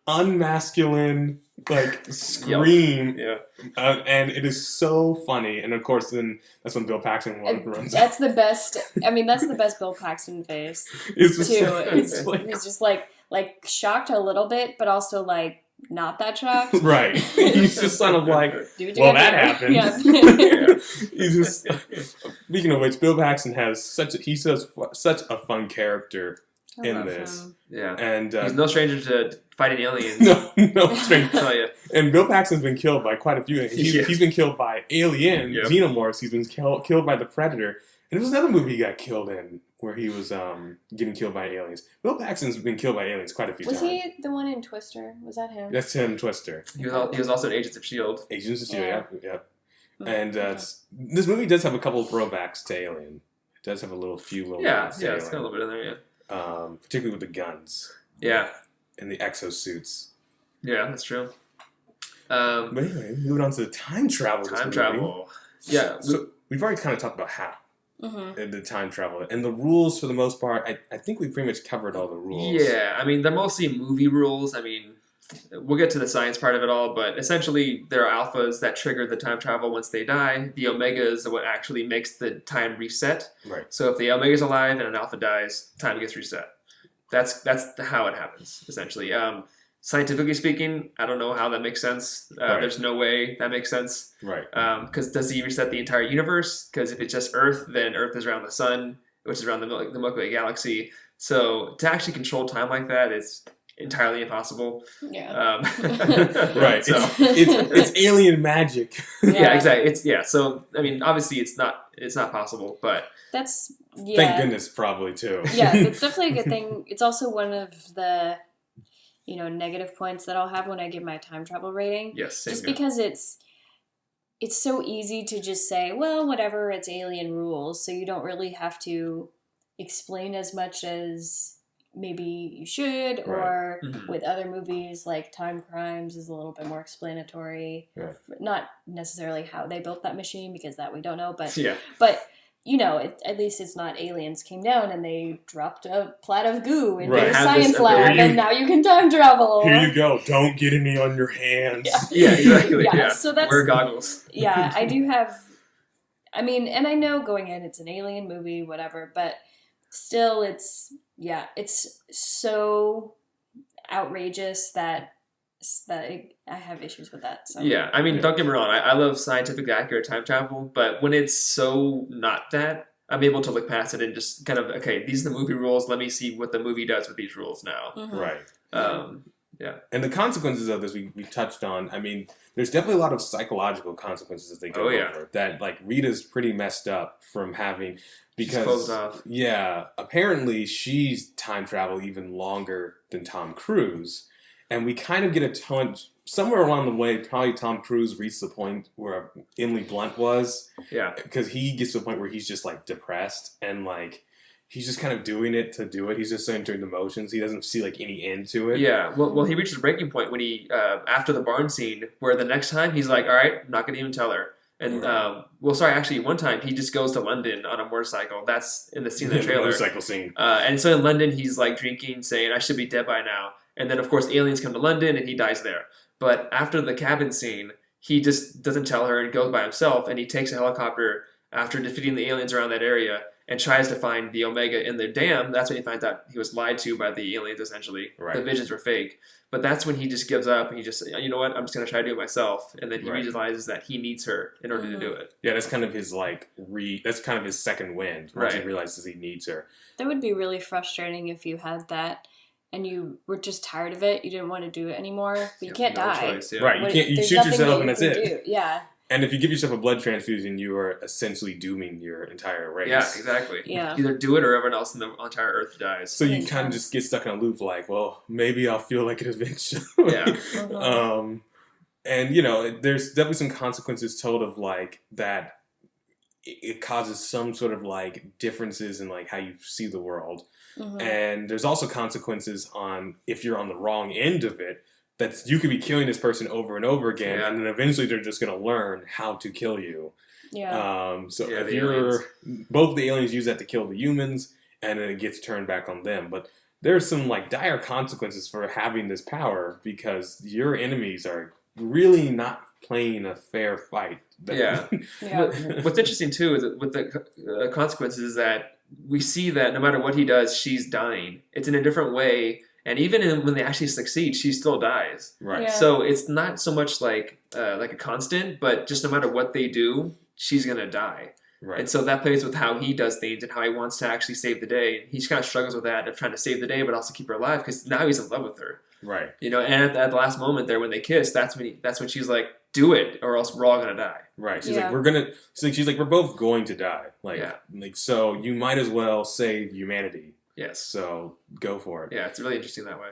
unmasculine, like scream. yeah. And it is so funny. And of course, then that's when Bill Paxton runs out. That's the best. I mean, that's the best Bill Paxton face It's just, too. it's like, He's just like shocked a little bit, but also like not that shocked. right. He's just kind of like, Do what you well, gotta that do. happened. Yeah. He's just, speaking of which, Bill Paxton has such a fun character I in love this. him. yeah. And He's no stranger to fighting aliens. no strange. I tell you. And Bill Paxton's been killed by quite a few. He's been killed by Alien, Yep. Xenomorphs. He's been killed by the Predator. And there was another movie he got killed in where he was getting killed by aliens. Bill Paxton's been killed by aliens quite a few Was times. he the one in Twister? Was that him? That's him, Twister. He was also in Agents of S.H.I.E.L.D. Agents of Yeah. S.H.I.E.L.D., yep. And this movie does have a couple of throwbacks to Alien. It does have a few little Yeah, nods to yeah, it's got a Alien. little bit in there, Particularly with the guns yeah. and the exosuits. Yeah, that's true. But anyway, moving on to the time travel. of this Time movie. travel. Yeah. So we've already kind of talked about how Mm-hmm. the time travel and the rules for the most part. I think we pretty much covered all the rules. Yeah, I mean, they're mostly movie rules. I mean, we'll get to the science part of it all, but essentially there are alphas that trigger the time travel once they die. The omega is what actually makes the time reset. Right. So if the omega is alive and an alpha dies, time gets reset. That's how it happens, essentially. Scientifically speaking, I don't know how that makes sense. Right. There's no way that makes sense. Right. Because does he reset the entire universe? Because if it's just Earth, then Earth is around the sun, which is around the Milky Way galaxy. So to actually control time like that is entirely impossible. Yeah. Right. So, It's alien magic. yeah, exactly. So I mean, obviously, it's not possible, but That's Thank goodness, probably too. Yeah, it's definitely a good thing. It's also one of the negative points that I'll have when I give my time travel rating. yes, same Just here. because it's so easy to just say, well, whatever, it's alien rules, so you don't really have to explain as much as maybe you should, or Mhm. with other movies like Time Crimes is a little bit more explanatory. Right. Not necessarily how they built that machine, because that we don't know, but Yeah. but you know, at least it's not aliens came down and they dropped a plat of goo into Right. a Have science this lab, ability. and now you can time travel. Here you go. Don't get any on your hands. Yeah, exactly. Yeah, Yeah. so that's- Wear goggles. Yeah, I do have. I mean, and I know going in it's an alien movie, whatever, but still, it's so outrageous that I have issues with that. So Yeah, I mean, don't get me wrong. I love scientifically accurate time travel, but when it's so not that, I'm able to look past it and just kind of, okay, these are the movie rules. Let me see what the movie does with these rules now. Mhm. Right. Yeah. And the consequences of this we touched on. I mean, there's definitely a lot of psychological consequences that they go Oh, yeah. over. That like Rita's pretty messed up from having She's closed because off. yeah, apparently she's time traveled even longer than Tom Cruise, and we kind of get a ton somewhere along the way. Probably Tom Cruise reached the point where Emily Blunt was, Yeah. because he gets to a point where he's just like depressed and like. He's just kind of doing it to do it. He's just entering the motions. He doesn't see like any end to it. Yeah. Well, he reaches a breaking point when he, after the barn scene, where the next time he's like, all right, I'm not going to even tell her. And, actually, one time he just goes to London on a motorcycle. That's in the scene in the trailer. Motorcycle scene. And so in London, he's like drinking, saying, I should be dead by now. And then, of course, aliens come to London and he dies there. But after the cabin scene, he just doesn't tell her and goes by himself. And he takes a helicopter after defeating the aliens around that area and tries to find the Omega in the dam. That's when he finds out he was lied to by the aliens, essentially. Right. The visions were fake. But that's when he just gives up and he just, you know what, I'm just going to try to do it myself. And then he Right. realizes that he needs her in order to do it. Yeah, that's kind of his like that's kind of his second wind once he Right. realizes he needs her. that would be really frustrating if you had that and you were just tired of it. You didn't want to do it anymore, but you can't No die. choice, yeah. Right, you can't. You There's shoot nothing yourself that and that's you can it. do. Yeah, And if you give yourself a blood transfusion, you are essentially dooming your entire race. Yeah, exactly. Yeah. Either do it or everyone else in the entire Earth dies. So you Makes kind of sense. just get stuck in a loop, like, well, maybe I'll feel like it eventually. Yeah. Mhm. And you know, there's definitely some consequences told of like that. It causes some sort of like differences in like how you see the world. Mhm. And there's also consequences on if you're on the wrong end of it, that you could be killing this person over and over again, Yeah. and then eventually they're just going to learn how to kill you. Yeah. So Yeah, if the you're aliens. both the aliens use that to kill the humans, and then it gets turned back on them. But there's some like dire consequences for having this power because your enemies are really not playing a fair fight. Yeah. Yeah. What's interesting too is that with the consequences is that we see that no matter what he does, she's dying. It's in a different way, and even when they actually succeed, she still dies. Right. Yeah. So it's not so much like a constant, but just no matter what they do, she's gonna die. Right. And so that plays with how he does things and how he wants to actually save the day. He kind of struggles with that of trying to save the day, but also keep her alive because now he's in love with her. Right. You know, and at the last moment there when they kiss, that's when she's like, "Do it, or else we're all gonna die." Right. She's Yeah. like, she's like, we're both going to die. Like, Yeah. like, so you might as well save humanity. Yes. So go for it. Yeah, it's really interesting that way.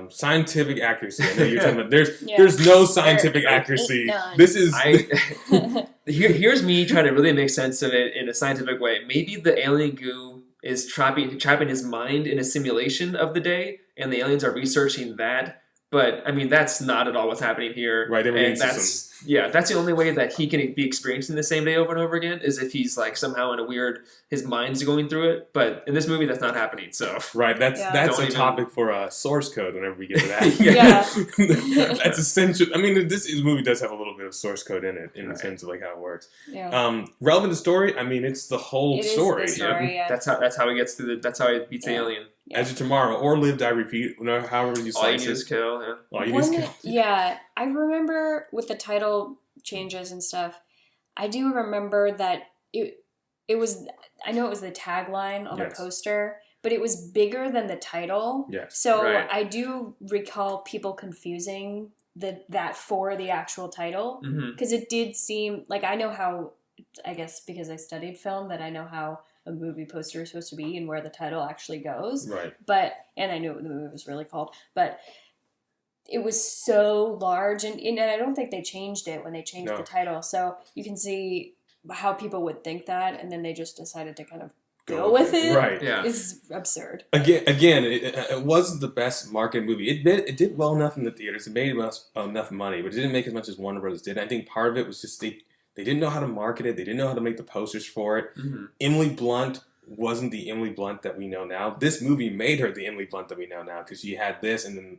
Scientific accuracy. I know you're talking about. There's Yeah. there's no scientific There accuracy. ain't none. This is Here's me trying to really make sense of it in a scientific way. Maybe the alien goo is trapping his mind in a simulation of the day, and the aliens are researching that. But I mean, that's not at all what's happening here. Right, they were And into that's the only way that he can be experiencing the same day over and over again is if he's like somehow in a weird, his mind's going through it. But in this movie, that's not happening. So right. That's Yeah. that's Don't a even- topic for a source code. Whenever we get to that. Yeah. That's essential. I mean, this movie does have a little bit of source code in it, in Right. terms of like how it works. Yeah. Relevant to story. I mean, it's the whole It is story. the story, yeah. that's how he gets through. That's how he beats the Yeah. alien. Edge of Tomorrow or Live Die Repeat. However you All you slice need it. is kill. Yeah. All you need is One- kill. yeah, I remember with the title changes and stuff. I do remember that it was. I know it was the tagline on the Yes. poster, but it was bigger than the title. Yes. So Right. I do recall people confusing that for the actual title Mm-hmm. because it did seem like I know how. I guess because I studied film, that I know how a movie poster is supposed to be and where the title actually goes. Right. And I knew what the movie was really called, but it was so large, and I don't think they changed it when they changed No. the title. So you can see how people would think that, and then they just decided to kind of go with it. Right. Yeah. Is absurd. Again, it wasn't the best marketed movie. It did well enough in the theaters. It made enough money, but it didn't make as much as Warner Brothers did. I think part of it was just they didn't know how to market it. They didn't know how to make the posters for it. Mm-hmm. Emily Blunt wasn't the Emily Blunt that we know now. This movie made her the Emily Blunt that we know now because she had this and then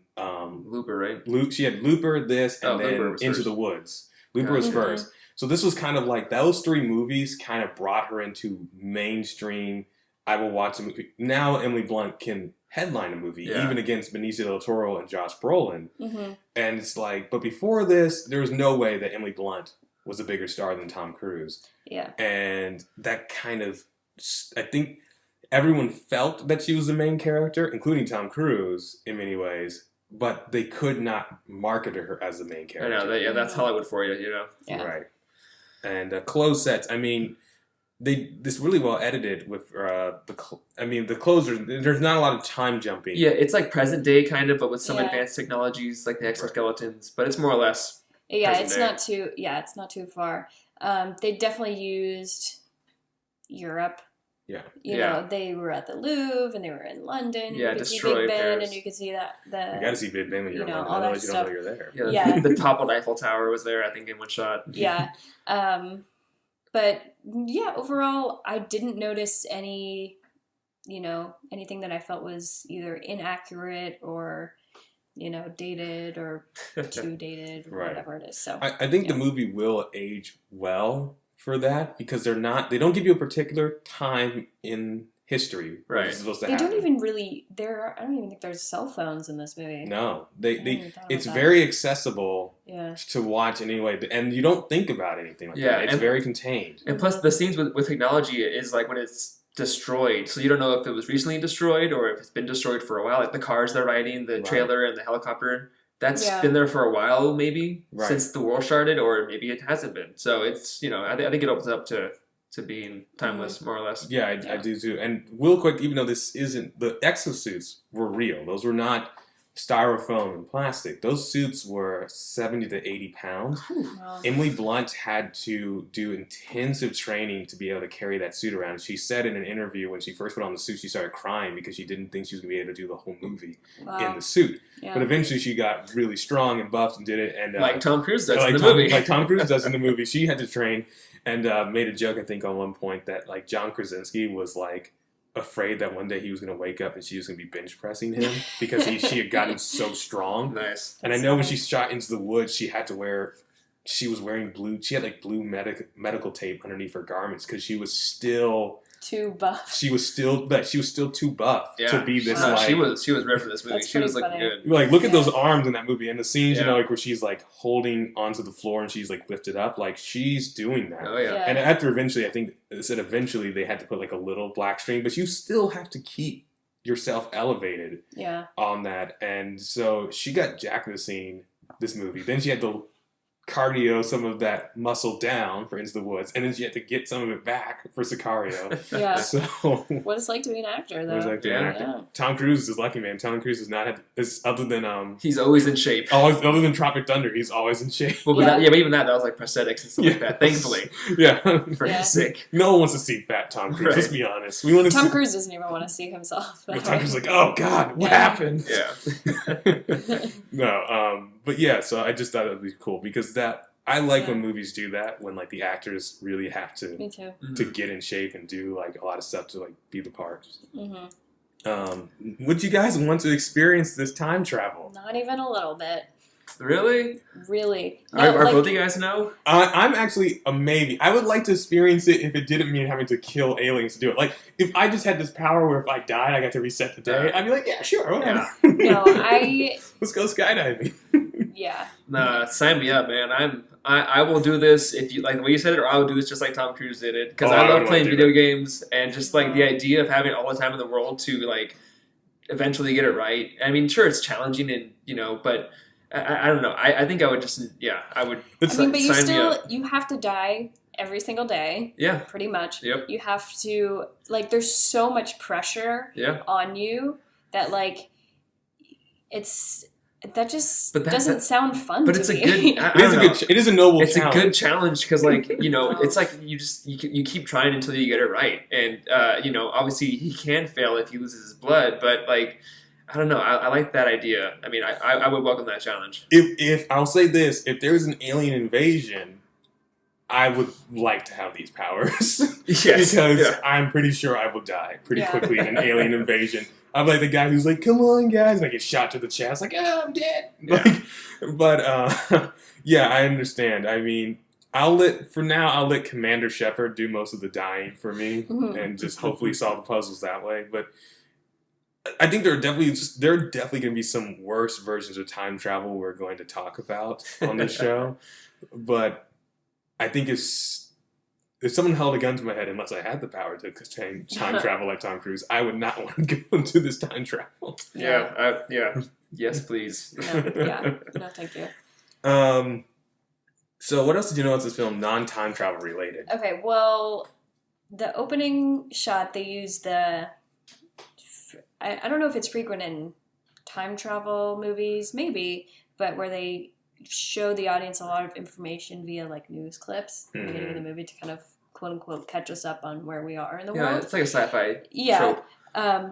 Looper, right? She had Looper, this, and then Looper was Into first. the Woods. Looper was Gotcha. first. So this was kind of like those three movies kind of brought her into mainstream. I will watch a movie. Now Emily Blunt can headline a movie, Yeah. even against Benicio del Toro and Josh Brolin. Mm-hmm. And it's like, but before this, there was no way that Emily Blunt was a bigger star than Tom Cruise. Yeah. And that kind of, I think everyone felt that she was the main character, including Tom Cruise in many ways, but they could not market her as the main I character. know. That's Hollywood for you, you know. Yeah. Right. And closed sets, I mean, this really well edited with the closers. There's not a lot of time jumping. Yeah, it's like present day kind of, but with some Yeah. advanced technologies like the exoskeletons. But it's more or less. Yeah, Present it's day. not too. Yeah, it's not too far. They definitely used Europe. Yeah. You Yeah. know, they were at the Louvre and they were in London. Yeah, you could see destroy Big Ben, Paris. and you could see that You got to see Big Ben when you're you know, in all London, that otherwise you don't know stuff. you're there. Yeah, Yeah. The toppled Eiffel Tower was there, I think, in one shot. Yeah. But yeah, overall, I didn't notice any, anything that I felt was either inaccurate or, dated or too dated or Right. whatever it is. So I think the movie will age well for that because they don't give you a particular time in history where Right. this is supposed to they happen. don't even really. I don't even think there's cell phones in this movie. No, I hadn't even thought it's about that. very accessible Yeah. to watch anyway, and you don't think about anything like Yeah, that. It's and- very contained. And plus, the scenes with technology is like when it's destroyed, so you don't know if it was recently destroyed or if it's been destroyed for a while. Like the cars they're riding, the Right. trailer, and the helicopter. That's Yeah. been there for a while, maybe Right. since the war started, or maybe it hasn't been. So it's I think it opens up to being timeless, more or less. Yeah, I do too. And real quick, even though this isn't, the exosuits were real. Those were not styrofoam and plastic. Those suits were 70 to 80 pounds. Wow. Emily Blunt had to do intensive training to be able to carry that suit around. She said in an interview when she first put on the suit, she started crying because she didn't think she was going to be able to do the whole movie Wow. in the suit. Yeah. But eventually she got really strong and buffed and did it. And Like Tom Cruise does like in the Tom, movie. like Tom Cruise does in the movie. She had to train and made a joke, I think, on one point that like John Krasinski was like afraid that one day he was going to wake up and she was going to be bench pressing him because she had gotten so strong. Nice. And I know when she shot into the woods, she had wearing blue. She had like blue medical tape underneath her garments because she was still Too buff. too buff Yeah. to be this No, like. she was ripped for this movie. That's She was pretty looking funny. good. Like, look at Yeah. those arms in that movie and the scenes, Yeah. like where she's like holding onto the floor and she's like lifted up, like she's doing that. Oh yeah. Yeah. And after eventually, I think they said eventually they had to put like a little black string, but you still have to keep yourself elevated Yeah. on that. And so she got jacked in this movie. Then she had to cardio some of that muscle down for Into the Woods, and then she had to get some of it back for Sicario. Yeah. So What it's like to be an actor, though. it was like Yeah. Yeah. Tom Cruise is lucky, man. Tom Cruise has not had this other than He's always in shape. other than Tropic Thunder. He's always in shape. Well, Yeah. but even that was like prosthetics and stuff like that. Thankfully, Yeah. for Yeah. his sake. No one wants to see fat Tom Cruise. Right. Let's be honest. We want to Tom see. Cruise doesn't even want to see himself. Tom Cruise is like, oh God, what Yeah. happened? Yeah. No, but yeah. So I just thought it would be cool because I like Yeah. when movies do that when like the actors really have to Me too. to get in shape and do like a lot of stuff to like be the part. Hmm. Would you guys want to experience this time travel? Not even a little bit. Really? Really. Are like- both of you guys know? I'm actually a maybe. I would like to experience it if it didn't mean having to kill aliens to do it. Like if I just had this power where if I died, I got to reset the day. I'd be like, yeah, sure, whatever. No, Let's go skydiving. yeah. Nah, sign me up, man. I will do this if you like the way you said it, or I will do this just like Tom Cruise did it because Oh, I I would love wanna playing do video that. games and just like the idea of having all the time in the world to like eventually get it right. I mean, sure, it's challenging and but I don't know. I think I would just I would. I mean, but you sign me still up. you have to die every single day. Yeah. Pretty much. Yep. You have to there's so much pressure Yeah. on you that like it's That just But doesn't sound fun. But to it's a me. good. It is a good. It is a noble. It's challenge. a good challenge because, like, it's like you keep trying until you get it right, and obviously he can fail if he loses his blood, but like, I don't know. I like that idea. I mean, I would welcome that challenge. If I'll say this, if there was an alien invasion, I would like to have these powers. Yes, because I'm pretty sure I will die pretty quickly in an alien invasion. I'm like the guy who's like, "Come on, guys!" and I get shot to the chest, like, "Oh, I'm dead." Yeah. But yeah, I understand. I mean, I'll let Commander Shepard do most of the dying for me, and just hopefully solve the puzzles that way. But I think there are definitely going to be some worse versions of time travel we're going to talk about on this show. But I think if someone held a gun to my head, unless I had the power to time travel like Tom Cruise, I would not want to go into this time travel. Yeah. Yes, please. No, thank you. So what else did you know about this film non-time travel related? Okay, well, the opening shot, they used I don't know if it's frequent in time travel movies, maybe, but where they show the audience a lot of information via like news clips at the beginning of the movie to kind of quote unquote catch us up on where we are in the world. Yeah, it's like a sci-fi trope.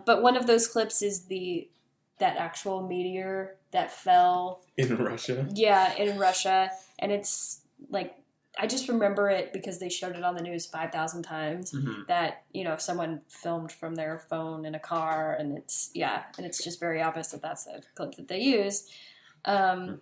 But one of those clips is that actual meteor that fell in Russia. Yeah, in Russia, and it's like I just remember it because they showed it on the news 5,000 times. That someone filmed from their phone in a car, and it's just very obvious that that's the clip that they used. So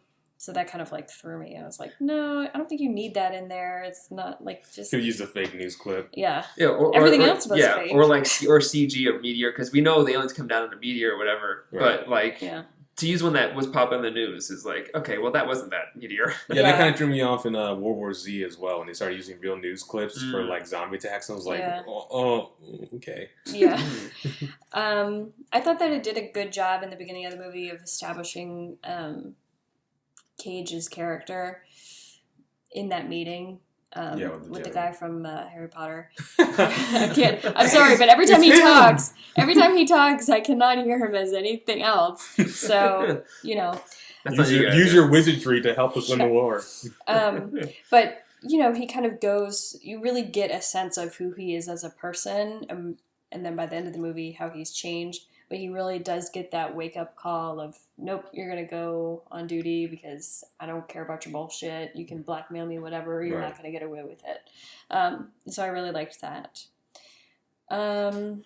that kind of like threw me. I was like, no, I don't think you need that in there. It's not like just. Could use a fake news clip. Yeah. Or everything else was fake. Or like CG of meteor, because we know the aliens come down in a meteor or whatever. Right. But like to use one that was popping in the news is like, okay, well that wasn't that meteor. Yeah, that kind of threw me off in World War Z as well when they started using real news clips for like zombie attacks. I was like, oh, okay. Yeah. I thought that it did a good job in the beginning of the movie of establishing Cage's character in that meeting with the guy from Harry Potter. I'm sorry, but every time he talks, I cannot hear him as anything else. So, use your wizardry to help us win the war. But, he kind of goes, you really get a sense of who he is as a person, and then by the end of the movie, how he's changed. But he really does get that wake-up call of, nope, you're going to go on duty because I don't care about your bullshit. You can blackmail me, whatever. You're not going to get away with it. So I really liked that. I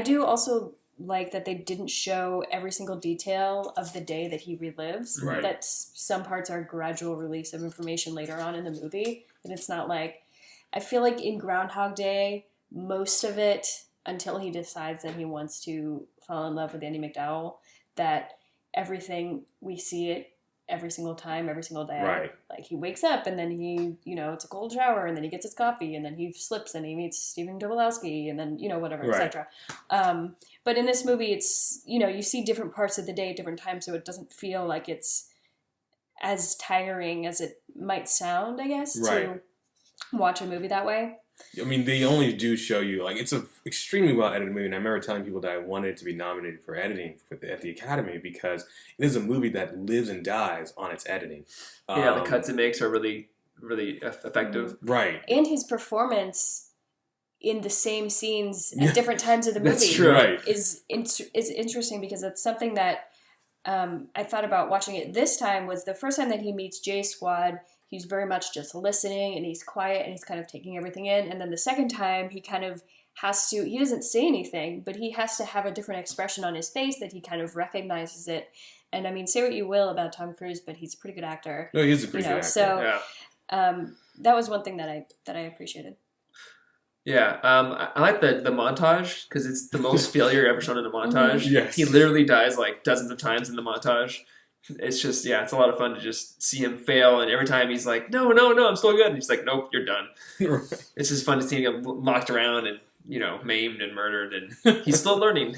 do also like that they didn't show every single detail of the day that he relives. Right. That some parts are gradual release of information later on in the movie. And it's not like... I feel like in Groundhog Day, most of it... until he decides that he wants to fall in love with Andie MacDowell, that everything, we see it every single time, every single day. Right. Like, he wakes up, and then he, it's a cold shower, and then he gets his coffee, and then he slips, and he meets Stephen Tobolowsky, and then, whatever, etc. But in this movie, it's, you see different parts of the day at different times, so it doesn't feel like it's as tiring as it might sound, I guess, to watch a movie that way. I mean, they only do show you, like, it's an extremely well-edited movie, and I remember telling people that I wanted it to be nominated for editing at the Academy because it is a movie that lives and dies on its editing. The cuts it makes are really, really effective. Right. And his performance in the same scenes at different times of the movie That's true. Right. is interesting because it's something that I thought about watching it this time was the first time that he meets J-Squad. He's very much just listening, and he's quiet, and he's kind of taking everything in. And then the second time, he kind of has to, he doesn't say anything, but he has to have a different expression on his face that he kind of recognizes it. And I mean, say what you will about Tom Cruise, but he's a pretty good actor. No, he is a pretty good actor. So that was one thing that I appreciated. Yeah, I like the montage because it's the most failure ever shown in a montage. Yes. He literally dies like dozens of times in the montage. It's just, it's a lot of fun to just see him fail, and every time he's like, no, I'm still good, and he's like, nope, you're done. It's just fun to see him get knocked around and maimed and murdered, and he's still learning.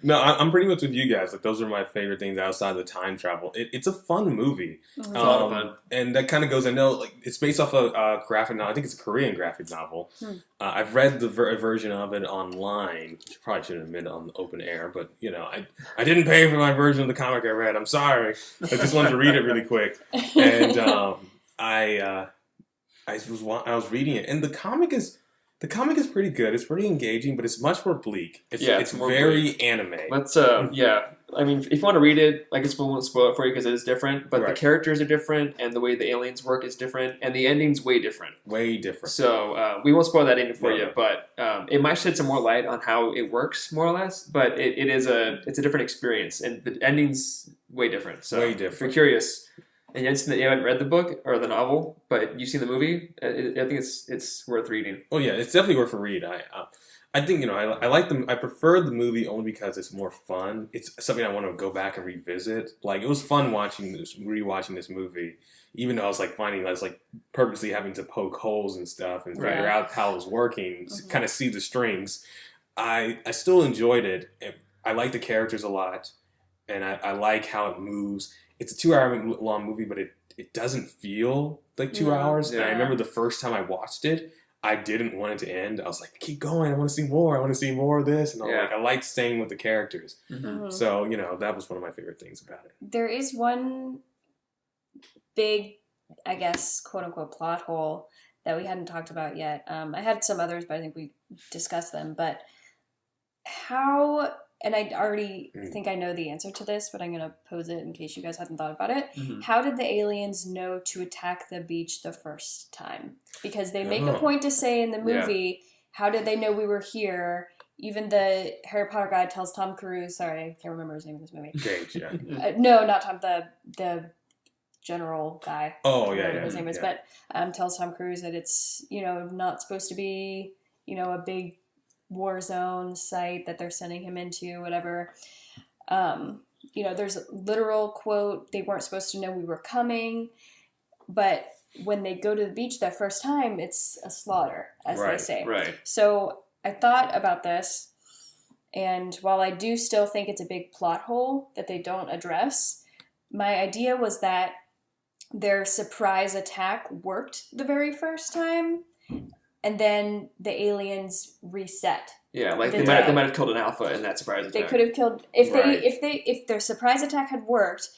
No, I'm pretty much with you guys. Like those are my favorite things outside of the time travel. It's a fun movie. Mhm. It's a lot of fun. And that kind of goes. I know, like it's based off a graphic novel. I think it's a Korean graphic novel. I've read the version of it online. Which probably shouldn't have been on the open air, but I didn't pay for my version of the comic I read. I'm sorry. I just wanted to read it really quick, and I was reading it, and the comic is pretty good. It's pretty engaging, but it's much more bleak. It's more very bleak. anime. Let's I mean, if you want to read it, I guess we won't spoil it for you because it is different. But Right. the characters are different, and the way the aliens work is different, and the ending's way different. Way different. So we won't spoil that ending for No. you, but it might shed some more light on how it works, more or less. But it's a different experience, and the ending's way different. So Way if different. you're curious, and you haven't read the book or the novel, but you've seen the movie, I think it's worth reading. Oh yeah, it's definitely worth a read. I think I like them. I prefer the movie only because it's more fun. It's something I want to go back and revisit. Like it was fun rewatching this movie, even though I was like purposely having to poke holes and stuff and figure Right. out how it was working, kind of see the strings. I still enjoyed it. I like the characters a lot, and I like how it moves. It's a 2-hour long movie, but it doesn't feel like 2 hours. And I Yeah. remember the first time I watched it, I didn't want it to end. I was like, keep going. I want to see more. I want to see more of this. And I liked staying with the characters. Mhm. So, that was one of my favorite things about it. There is one big, I guess, quote unquote, plot hole that we hadn't talked about yet. I had some others, but I think we discussed them. But how, and I already think I know the answer to this, but I'm going to pose it in case you guys hadn't thought about it. Mhm. How did the aliens know to attack the beach the first time? Because they make a Oh. point to say in the movie, how did they know we were here? Even the Harry Potter guy tells Tom Cruise, sorry, I can't remember his name in this movie. Gage, yeah. No, not Tom, the general guy. Oh, I yeah, don't know yeah. what his name is, yeah. but tells Tom Cruise that it's, not supposed to be, a big war zone site that they're sending him into, whatever. There's a literal quote, they weren't supposed to know we were coming, but when they go to the beach that first time, it's a slaughter, as they Right, say. Right. So I thought about this, and while I do still think it's a big plot hole that they don't address, my idea was that their surprise attack worked the very first time, and then the aliens reset. Yeah, like The they day. might have killed an alpha in that surprise They attack. could have killed if Right. if their surprise attack had worked.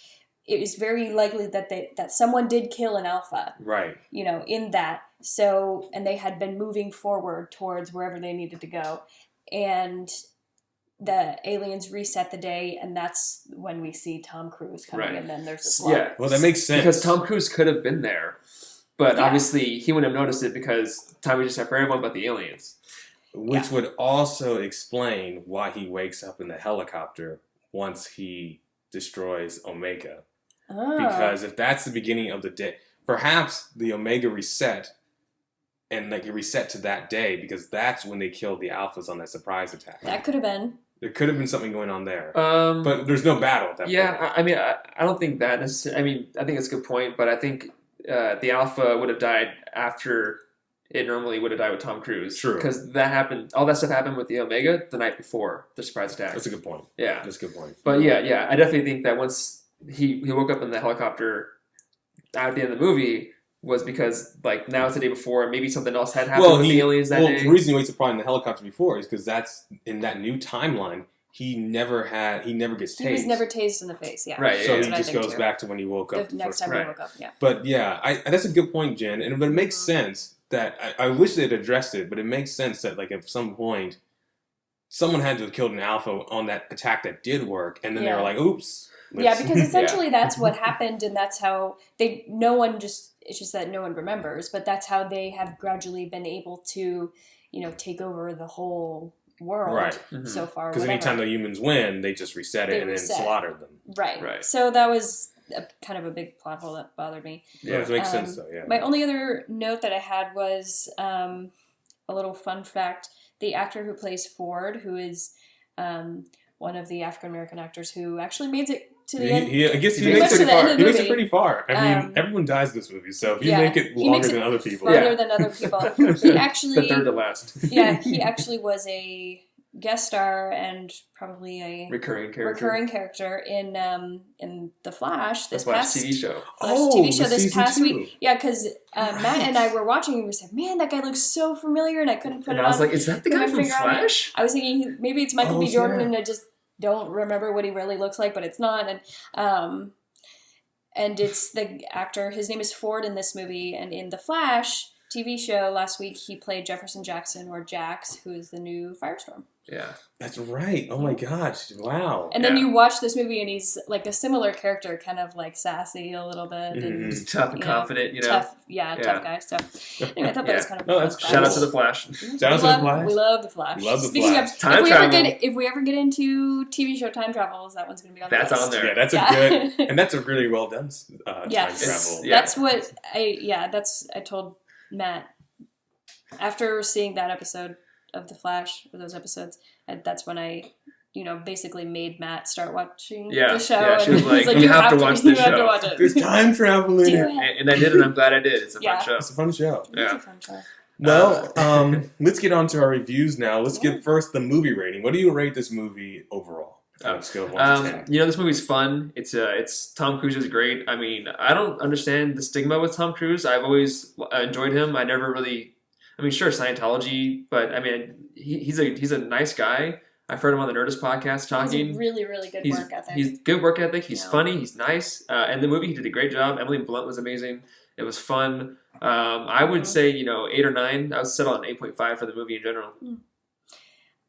It was very likely that someone did kill an alpha. Right. In that. So, and they had been moving forward towards wherever they needed to go. And the aliens reset the day, and that's when we see Tom Cruise coming, Right. and then there's a slaughter. Yeah. Well, that makes sense. Because Tom Cruise could have been there, but Yeah. obviously he wouldn't have noticed it because time would just have for everyone but the aliens. Which would also explain why he wakes up in the helicopter once he destroys Omega. Oh. Because if that's the beginning of the day, perhaps the Omega reset, and it reset to that day because that's when they killed the Alphas on that surprise attack. That could have been. There could have been something going on there, But but there's no battle at that point. yeah, I mean, I don't think that necessarily. I mean, I think it's a good point, but I think the alpha would have died after it normally would have died with Tom Cruise. True. Because that happened. All that stuff happened with the Omega the night before the surprise attack. That's a good point. Yeah. That's a good point. But yeah, I definitely think that once he woke up in the helicopter at the end of the movie was because now it's the day before and maybe something else had happened with the aliens that day. The reason he wakes up probably in the helicopter before is because that's in that new timeline. He never gets tased. He was never tased in the face, yeah. Right, So That's he what I just think, goes too. back to when he woke up. The next time Right. he woke up, yeah. But yeah, that's a good point, Jen. But it makes sense that I wish they'd addressed it, but it makes sense that at some point someone had to have killed an alpha on that attack that did work, and then they Yeah. were like, "Oops." Yeah, because essentially that's what happened, and that's how it's just that no one remembers, but that's how they have gradually been able to, take over the whole world Right. so far. Because anytime the humans win, they just reset it They and reset. then slaughter them. Right. So that was kind of a big plot hole that bothered me. Yeah, it makes sense though. Yeah. My only other note that I had was a little fun fact. The actor who plays Ford, who is one of the African American actors who actually made it to the end. I guess he Pretty makes much it to the end of He the makes it movie. pretty far. I mean, everyone dies in this movie, so if you Yeah, make it he longer makes than it other people, farther than other people. He actually, The third to last. yeah, he actually was a guest star and probably a Recurring character. in The Flash. The This Flash past TV show. Flash TV show the this season past 2. week. Yeah, because Matt and I were watching and we said, "Man, that guy looks so familiar," and I couldn't put And it I was on. like, is that the put guy my from finger on it. Flash? I was thinking maybe it's Michael Oh, B. Jordan, yeah. and I just don't remember what he really looks like, but it's not. And it's the actor. His name is Ford in this movie, and in the Flash TV show last week, he played Jefferson Jackson, or Jax, who is the new Firestorm. Yeah. That's right. Oh my gosh! Wow. And then Yeah. you watch this movie, and he's like a similar character, kind of like sassy a little bit, and He's tough and you know, confident, you know. tough guy. So anyway, I thought that was kind of No, that's fun. Shout out to the Flash. Shout out to the Flash. We love the Flash. We love the Speaking Flash. of, Time travel. if we ever get into TV show time travels, that one's going to be on That's the list. on there. Yeah, that's a Yeah. good, and that's a really well done Yes, time travel. Yeah. that's what I told Matt after seeing that episode of the Flash, or those episodes. That's when I, basically made Matt start watching Yeah, the show. yeah, she and was like, he's "You have to watch you this have to show." watch it. There's time travel in Do it. it. And I did, and I'm glad I did. It's a Yeah. fun show. It's a fun show. It's Yeah. a fun show. Well, let's get on to our reviews now. Let's give first the movie rating. What do you rate this movie overall? On a scale of 1 to 10. This movie's fun. It's Tom Cruise is great. I mean, I don't understand the stigma with Tom Cruise. I've always enjoyed him. I never really, sure, Scientology, but I mean, he's a nice guy. I've heard him on the Nerdist podcast talking. He's a really, really good work ethic. He's good work ethic. He's Yeah. funny. He's nice. And the movie, he did a great job. Emily Blunt was amazing. It was fun. I would say 8 or 9. I would settle on 8.5 for the movie in general.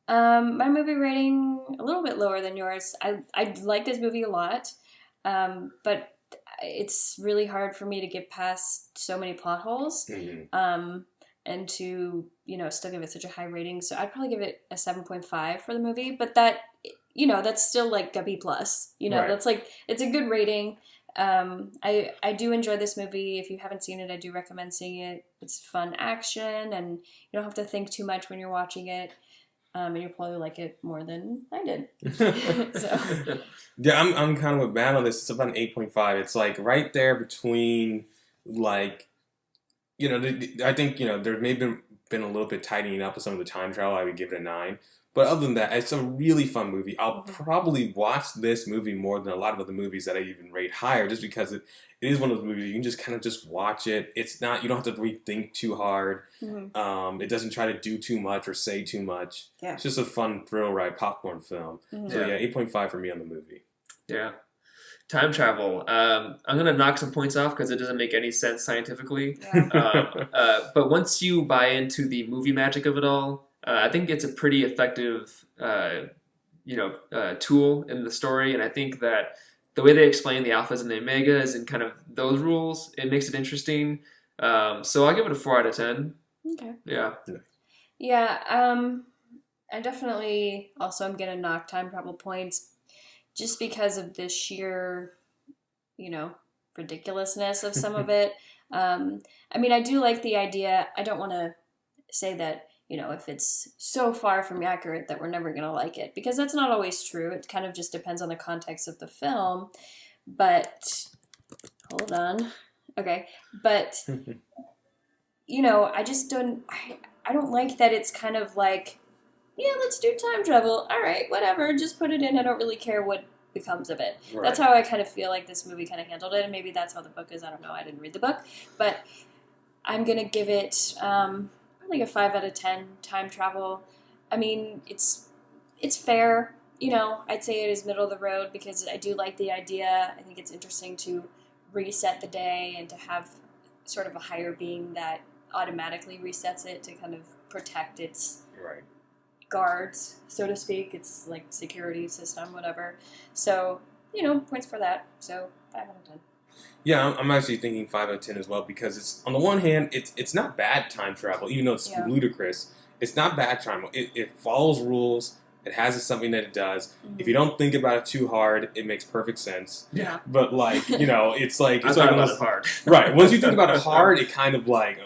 My movie rating a little bit lower than yours. I like this movie a lot, but it's really hard for me to get past so many plot holes, and to still give it such a high rating. So I'd probably give it a 7.5 for the movie. But that that's still like a B plus. Right. That's like, it's a good rating. I do enjoy this movie. If you haven't seen it, I do recommend seeing it. It's fun action, and you don't have to think too much when you're watching it. And you'll probably like it more than I did. So. Yeah, I'm kind of with Matt on this. It's about an 8.5. It's like right there between, like, I think there may have been a little bit tightening up of some of the time travel. I would give it a 9. But other than that, it's a really fun movie. I'll probably watch this movie more than a lot of other movies that I even rate higher, just because it is one of those movies you can just kind of just watch it. It's not, you don't have to rethink too hard. It doesn't try to do too much or say too much. Yeah. It's just a fun thrill ride popcorn film. So yeah, 8.5 for me on the movie. Yeah. Time travel. I'm going to knock some points off because it doesn't make any sense scientifically. Yeah. But once you buy into the movie magic of it all, I think it's a pretty effective, tool in the story. And I think that the way they explain the alphas and the omegas and kind of those rules, it makes it interesting. So I'll give it a 4 out of 10. Okay. Yeah. Yeah. I definitely also am going to knock time travel points just because of the sheer, ridiculousness of some of it. I do like the idea. I don't want to say that, if it's so far from accurate that we're never going to like it, because that's not always true. It kind of just depends on the context of the film. But, hold on. Okay. But, I just don't, I don't like that it's kind of like, yeah, let's do time travel. All right, whatever. Just put it in. I don't really care what becomes of it. Right. That's how I kind of feel like this movie kind of handled it. And maybe that's how the book is. I don't know. I didn't read the book. But I'm going to give it like a 5 out of 10 time travel. I mean, it's fair. I'd say it is middle of the road because I do like the idea. I think it's interesting to reset the day and to have sort of a higher being that automatically resets it to kind of protect its Right. guards, so to speak. It's like security system, whatever. So, points for that. So 5 out of 10. Yeah, I'm actually thinking 5 out of 10 as well, because it's, on the one hand, it's not bad time travel, even though it's Yeah. ludicrous. It's not bad time. It follows rules. It has something that it does. If you don't think about it too hard, it makes perfect sense. Yeah. But it's like I it's thought like about it hard. right. Once you think about it hard, it kind of like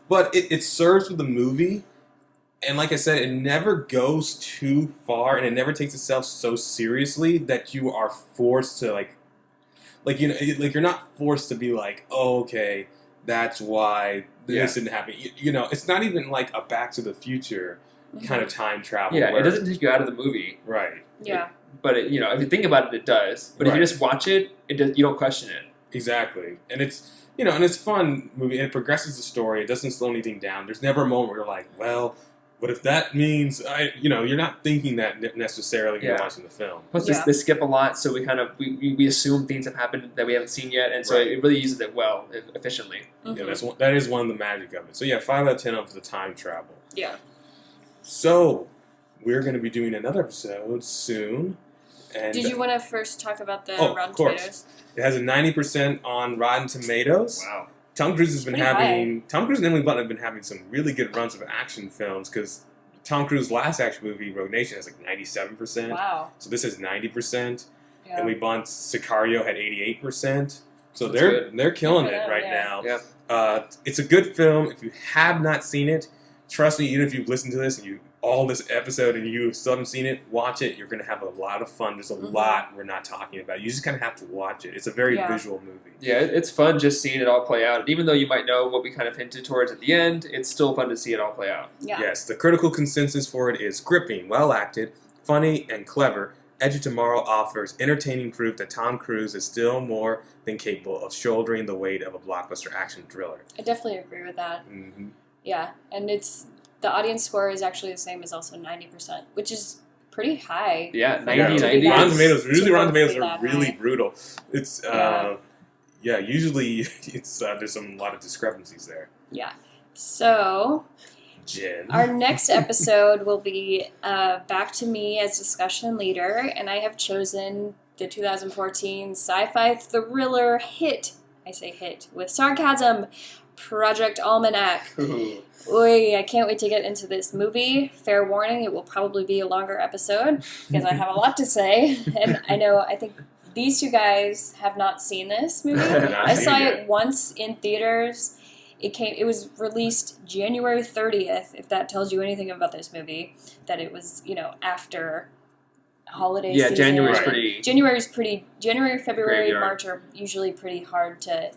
but it serves with the movie. And like I said, it never goes too far, and it never takes itself so seriously that you are forced to like you're not forced to be like, oh, okay, that's why this didn't happen. It's not even like a Back to the Future kind of time travel. Yeah, where, it doesn't take you out of the movie. Right. Yeah. But if you think about it, it does. But if you Right. just watch it, you don't question it. Exactly, and it's and it's fun movie, and it progresses the story. It doesn't slow anything down. There's never a moment where you're like, well, what if that means you're not thinking that necessarily when you're watching the film. Plus, they skip a lot, so we assume things have happened that we haven't seen yet, and so Right. it really uses it well, efficiently. Yeah, that is one of the magic of it. So yeah, 5 out of 10 of the time travel. Yeah. So we're going to be doing another episode soon. And Did you want to first talk about the of Rotten course. Tomatoes? It has a 90% on Rotten Tomatoes. Wow. Tom Cruise has been Pretty having Tom Cruise and Emily Blunt have been having some really good runs of action films because Tom Cruise's last action movie, Rogue Nation, has like 97%. Wow. So this is 90%. Yeah. Emily Blunt's Sicario had 88%. So That's they're killing Good it for them, right yeah. now. Yeah. It's a good film. If you have not seen it, trust me, even if you've listened to this and this episode and you still haven't seen it, watch it. You're going to have a lot of fun. There's a lot we're not talking about. You just kind of have to watch it. It's a very visual movie. Yeah, it's fun just seeing it all play out. And even though you might know what we kind of hinted towards at the end, it's still fun to see it all play out. Yeah. Yes, the critical consensus for it is gripping, well acted, funny, and clever. Edge of Tomorrow offers entertaining proof that Tom Cruise is still more than capable of shouldering the weight of a blockbuster action thriller. I definitely agree with that. Mm-hmm. Yeah, and the audience score is actually the same as also 90%, which is pretty high. Yeah, for 90, it to be 90. that- Rotten Tomatoes, usually to Rotten both be Tomatoes are that really high. brutal. It's usually it's there's a lot of discrepancies there. Yeah. So Jen. our next episode will be back to me as discussion leader, and I have chosen the 2014 sci-fi thriller hit. I say hit with sarcasm. Project Almanac. Ooh. Oy, I can't wait to get into this movie. Fair warning, it will probably be a longer episode because I have a lot to say. And I think these two guys have not seen this movie. I saw it once in theaters. It was released January 30th, if that tells you anything about this movie, that it was, after holiday season. January's Right. pretty... January, February, Graveyard. March are usually pretty hard to,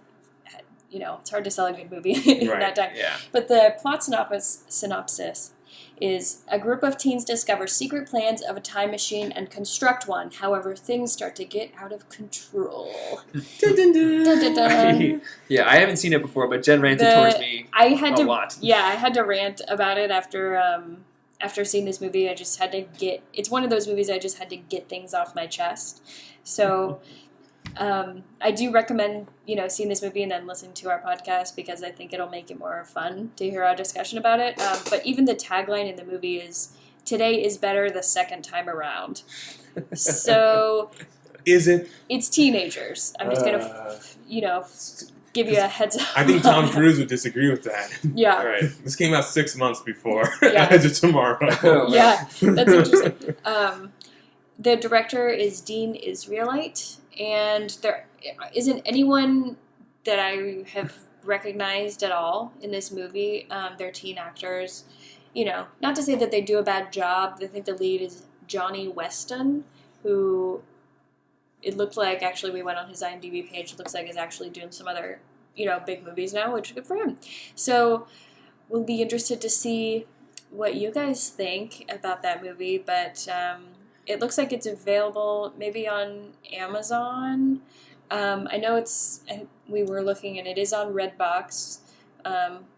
it's hard to sell a good movie in Right. that time. Yeah. But the plot synopsis is a group of teens discover secret plans of a time machine and construct one. However, things start to get out of control. Dun, dun, dun. Yeah, I haven't seen it before, but Jen ranted towards me I had a to, lot. Yeah, I had to rant about it after seeing this movie. I just had to it's one of those movies I just had to get things off my chest. So I do recommend, seeing this movie and then listening to our podcast because I think it'll make it more fun to hear our discussion about it. But even the tagline in the movie is, "Today is better the second time around." So Is it? it's teenagers. I'm just going to, give you a heads up. I think Tom Cruise would disagree with that. Yeah. All right. This came out 6 months before Yeah. Edge of Tomorrow. Oh, Yeah, that's interesting. The director is Dean Israelite, and there isn't anyone that I have recognized at all in this movie. They're teen actors. Not to say that they do a bad job. I think the lead is Johnny Weston, who it looked like, actually we went on his IMDb page, it looks like is actually doing some other, big movies now, which is good for him. So we'll be interested to see what you guys think about that movie, but it looks like it's available maybe on Amazon. I know we were looking and it is on Redbox,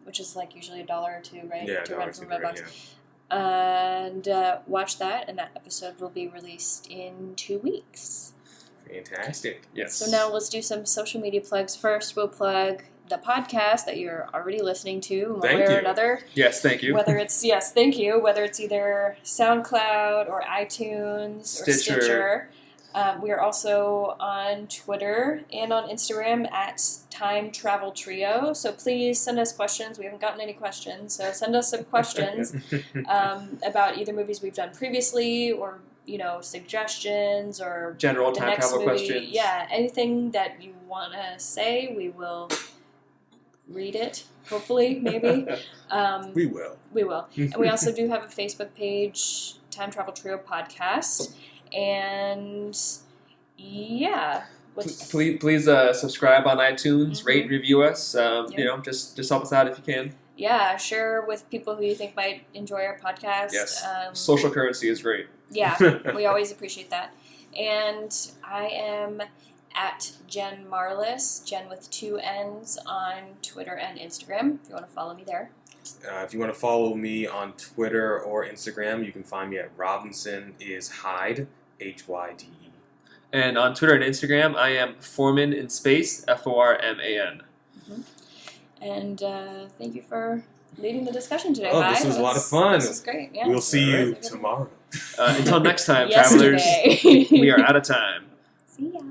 which is like usually $1 or $2, right? Yeah, to rent from $1 or Redbox. $2, And watch that, and that episode will be released in 2 weeks. Fantastic. Yes. So now let's do some social media plugs. First, we'll plug the podcast that you're already listening to, one Thank way or you. another. Yes, thank you. Whether it's thank you. Whether it's either SoundCloud or iTunes or Stitcher. We are also on Twitter and on Instagram at Time Travel Trio. So please send us questions. We haven't gotten any questions, so send us some questions about either movies we've done previously, or suggestions, or General the time next travel movie. questions. Yeah, anything that you want to say, we will read it. Hopefully, maybe. We will. We will. And we also do have a Facebook page, Time Travel Trio Podcast. And yeah. Please subscribe on iTunes, rate, review us. You know, just help us out if you can. Yeah, share with people who you think might enjoy our podcast. Yes. Social currency is great. Yeah, we always appreciate that. And I am at Jen Marlis, Jen with 2 N's on Twitter and Instagram, if you want to follow me there. If you want to follow me on Twitter or Instagram, you can find me at Robinson is Hyde, Hyde. And on Twitter and Instagram, I am Foreman in space, Forman. And thank you for leading the discussion today. Oh, this was a lot of fun. This was great. Yeah. We'll see you tomorrow. Until next time, travelers, we are out of time. See ya.